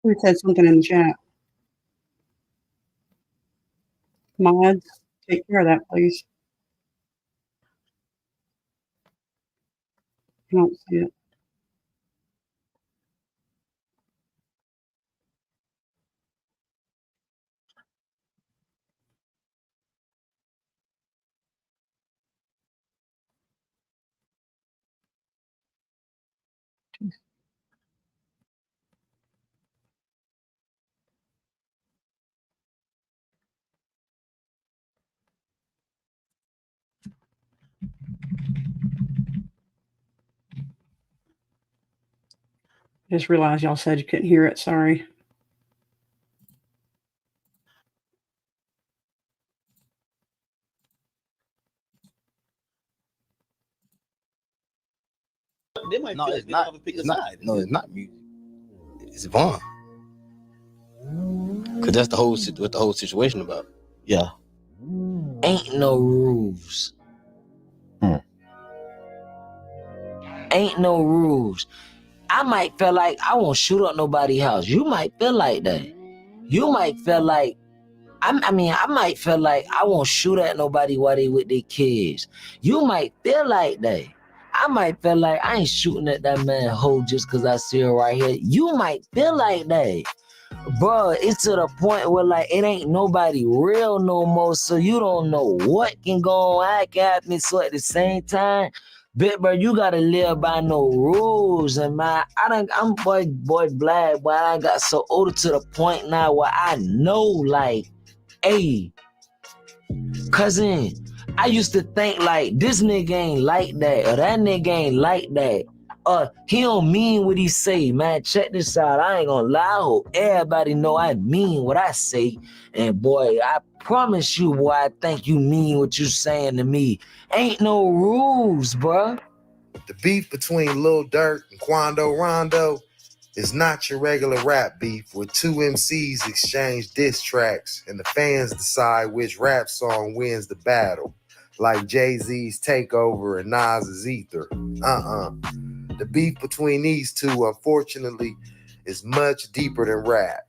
Who said something in the chat? Mods, take care of that, please. I don't see it. Just realized y'all said you couldn't hear it. Sorry. No, it's not. It's not. No, it's not music. It's Vaughn. Cause that's what the whole situation about. Yeah. Ain't no rules. Ain't no rules. I might feel like I won't shoot up nobody's house. You might feel like that. You might feel like I might feel like I won't shoot at nobody while they with their kids. You might feel like that. I might feel like I ain't shooting at that man hoe just cause I see her right here. You might feel like that. Bro, it's to the point where like it ain't nobody real no more, so you don't know what can go on, how it can happen. So at the same time, bro, you gotta live by no rules. And man, I'm boy black, but I got so older to the point now where I know like, hey, cousin, I used to think like this nigga ain't like that, or that nigga ain't like that. He don't mean what he say, man. Check this out. I ain't gonna lie. I hope everybody know I mean what I say. And boy, I promise you, boy, I think you mean what you saying to me. Ain't no rules, bruh. The beef between Lil Durk and Quando Rondo is not your regular rap beef where two MCs exchange diss tracks and the fans decide which rap song wins the battle, like Jay-Z's Takeover and Nas's Ether. The beef between these two, unfortunately, is much deeper than rap.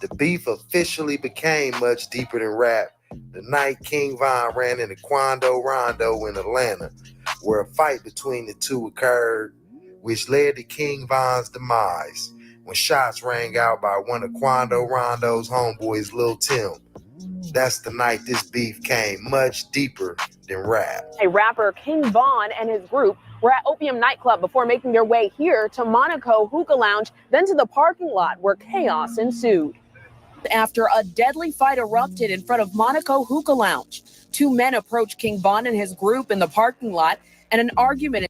The beef officially became much deeper than rap the night King Von ran into Quando Rondo in Atlanta, where a fight between the two occurred, which led to King Von's demise when shots rang out by one of Quando Rondo's homeboys, Lil Tim. That's the night this beef came much deeper than rap. A rapper, King Von, and his group were at Opium nightclub before making their way here to Monaco Hookah Lounge, then to the parking lot where chaos ensued. After a deadly fight erupted in front of Monaco Hookah Lounge, two men approached King Von and his group in the parking lot, and an argument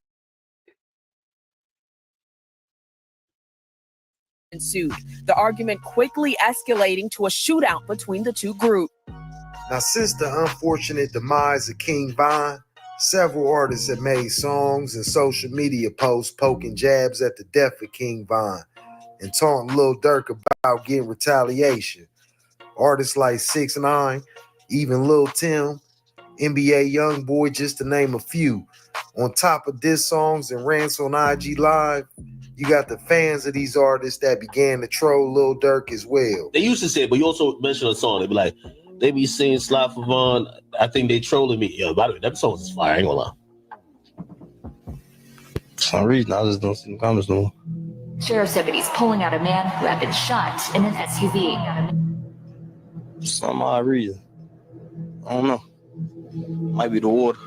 ensued. The argument quickly escalating to a shootout between the two groups. Now, since the unfortunate demise of King Von, Several artists have made songs and social media posts poking jabs at the death of King Von and taunting Lil Durk about getting retaliation. Artists like 6ix9ine, even Lil Tim, NBA Youngboy, just to name a few. On top of diss songs and rants on IG Live, you got the fans of these artists that began to troll Lil Durk as well. They used to say it, but you also mentioned a song. They be like, they be saying Slide for Von. I think they trolling me. Yo, by the way, that song is fire. I ain't gonna lie. For some reason, I just don't see the comments no more. Sheriff's deputies pulling out a man who had been shot in an SUV. For some odd reason. I don't know. Might be the water.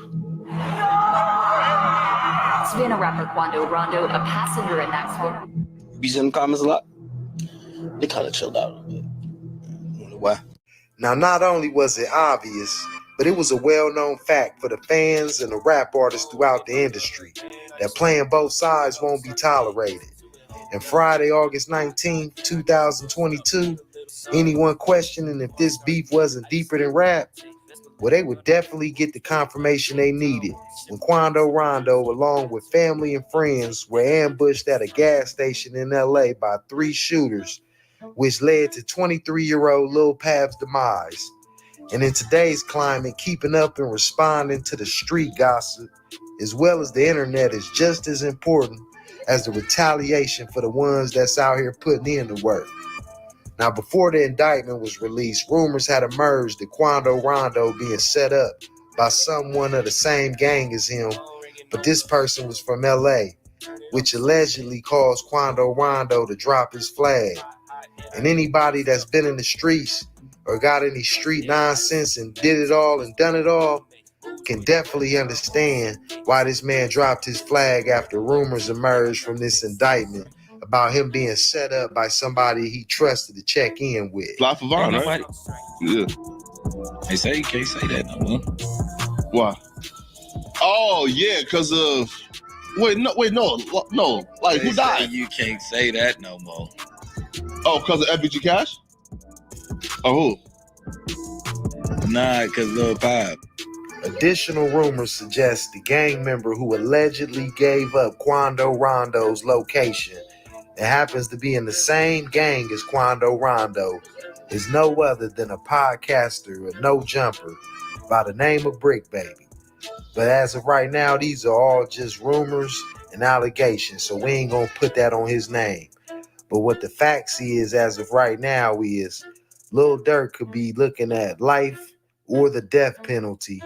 Savannah rapper Quando Rondo, a passenger in that car. Be in the comments a lot. They kind of chilled out a little bit. I wonder why. Now, not only was it obvious, but it was a well-known fact for the fans and the rap artists throughout the industry that playing both sides won't be tolerated. And Friday, August 19th, 2022, anyone questioning if this beef wasn't deeper than rap, well, they would definitely get the confirmation they needed when Quando Rondo, along with family and friends, were ambushed at a gas station in LA by 3 shooters, which led to 23-year-old Lil Pav's demise. And in today's climate, keeping up and responding to the street gossip, as well as the internet, is just as important as the retaliation for the ones that's out here putting in the work. Now, before the indictment was released, rumors had emerged that Quando Rondo being set up by someone of the same gang as him, but this person was from LA, which allegedly caused Quando Rondo to drop his flag. And anybody that's been in the streets or got any street nonsense and did it all and done it all can definitely understand why this man dropped his flag after rumors emerged from this indictment about him being set up by somebody he trusted to check in with. Fly for Von, right? Yeah. They say you can't say that no more. Why? Oh yeah, because of no. Like, who died? You can't say that no more. Oh, because of FBG Cash? Oh, who? Nah, because Lil Pop. Additional rumors suggest the gang member who allegedly gave up Quando Rondo's location and happens to be in the same gang as Quando Rondo is no other than a podcaster, a no jumper by the name of Brick Baby. But as of right now, these are all just rumors and allegations, so we ain't gonna put that on his name. But what the facts is as of right now is Lil Durk could be looking at life or the death penalty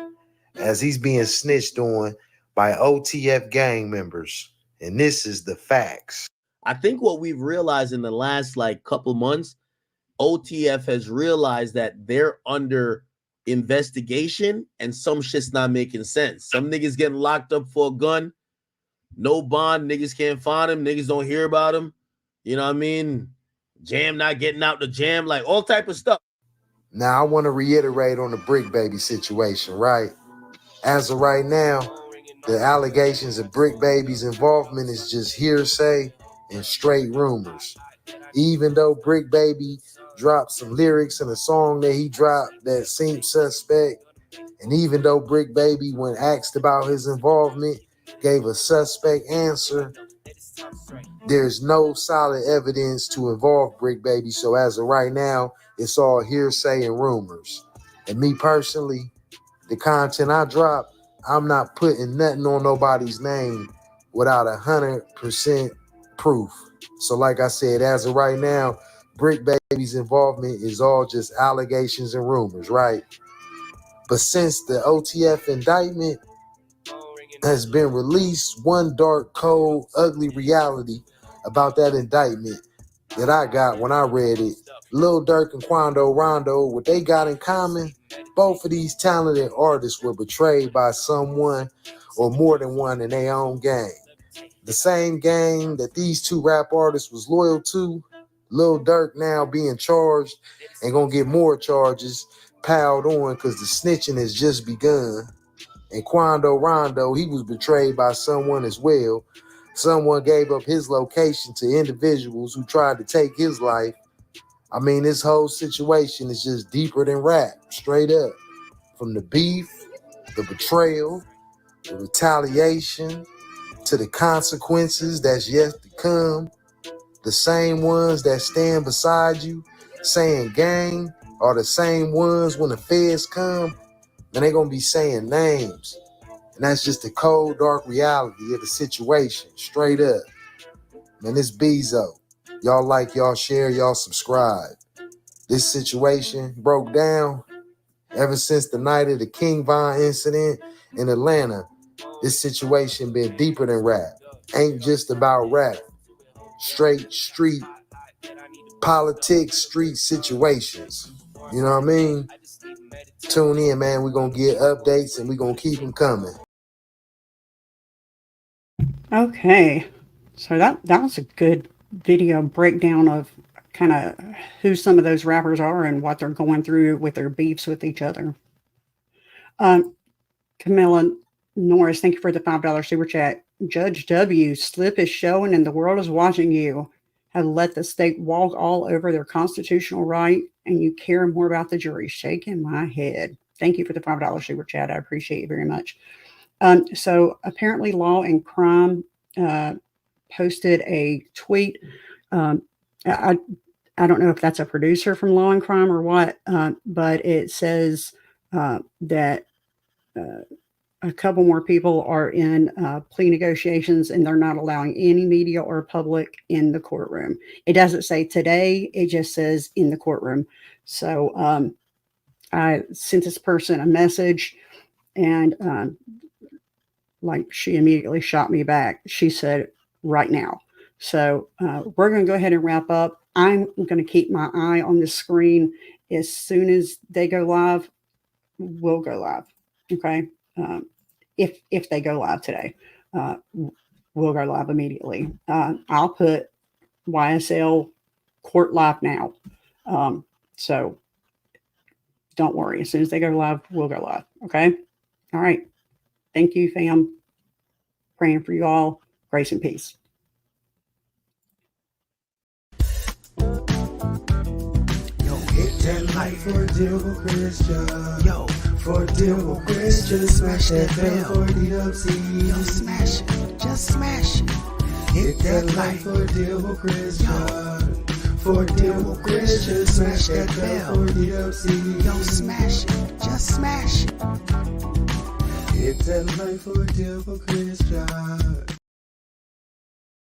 as he's being snitched on by OTF gang members. And this is the facts. I think what we've realized in the last couple months, OTF has realized that they're under investigation and some shit's not making sense. Some niggas getting locked up for a gun, no bond, niggas can't find him, niggas don't hear about him. You know what I mean? Jam not getting out the jam, like all type of stuff. Now, I want to reiterate on the Brick Baby situation, right? As of right now, the allegations of Brick Baby's involvement is just hearsay and straight rumors. Even though Brick Baby dropped some lyrics in a song that he dropped that seemed suspect, and even though Brick Baby, when asked about his involvement, gave a suspect answer, there's no solid evidence to involve Brick Baby. So as of right now, it's all hearsay and rumors. And me personally, the content I drop, I'm not putting nothing on nobody's name without 100% proof. So like I said, as of right now, Brick Baby's involvement is all just allegations and rumors, right? But since the OTF indictment has been released, one dark, cold, ugly reality about that indictment that I got when I read it, Lil Durk and Quando Rondo, what they got in common, both of these talented artists were betrayed by someone or more than one in their own gang. The same gang that these two rap artists was loyal to, Lil Durk now being charged and gonna get more charges piled on because the snitching has just begun. And Quando Rondo, he was betrayed by someone as well. Someone gave up his location to individuals who tried to take his life. I mean, this whole situation is just deeper than rap, straight up. From the beef, the betrayal, the retaliation, to the consequences that's yet to come. The same ones that stand beside you saying gang are the same ones when the feds come, and they're going to be saying names. And that's just the cold, dark reality of the situation, straight up. Man, it's Bezo. Y'all like, y'all share, y'all subscribe. This situation broke down ever since the night of the King Von incident in Atlanta. This situation been deeper than rap. Ain't just about rap. Straight street politics, street situations. You know what I mean? Tune in, man. We're going to get updates and we're going to keep them coming. Okay. So that was a good video breakdown of kind of who some of those rappers are and what they're going through with their beefs with each other. Camilla Norris, thank you for the $5 super chat. Judge W, slip is showing and the world is watching you. Have let the state walk all over their constitutional right, and you care more about the jury. Shaking my head. Thank you for the $5 super chat. I appreciate you very much. So apparently Law and Crime posted a tweet. I don't know if that's a producer from Law and Crime or what, but it says that a couple more people are in plea negotiations and they're not allowing any media or public in the courtroom. It doesn't say today, it just says in the courtroom. So I sent this person a message and like she immediately shot me back. She said right now. So we're going to go ahead and wrap up. I'm going to keep my eye on the screen. As soon as they go live, we'll go live. Okay. If they go live today, we'll go live immediately. I'll put YSL court live now. So don't worry. As soon as they go live, we'll go live. Okay. All right. Thank you, fam. Praying for you all. Grace and peace. Hit that like for a deal with Christian. Yo, for a deal with Christian. Smash that bell for DWC. Yo, smash it. Just smash it. Hit that like for a deal with Christian. For a deal with Christian. Smash that bell for DWC. Yo, smash it. Just smash it. Hit that like for a deal with Christian.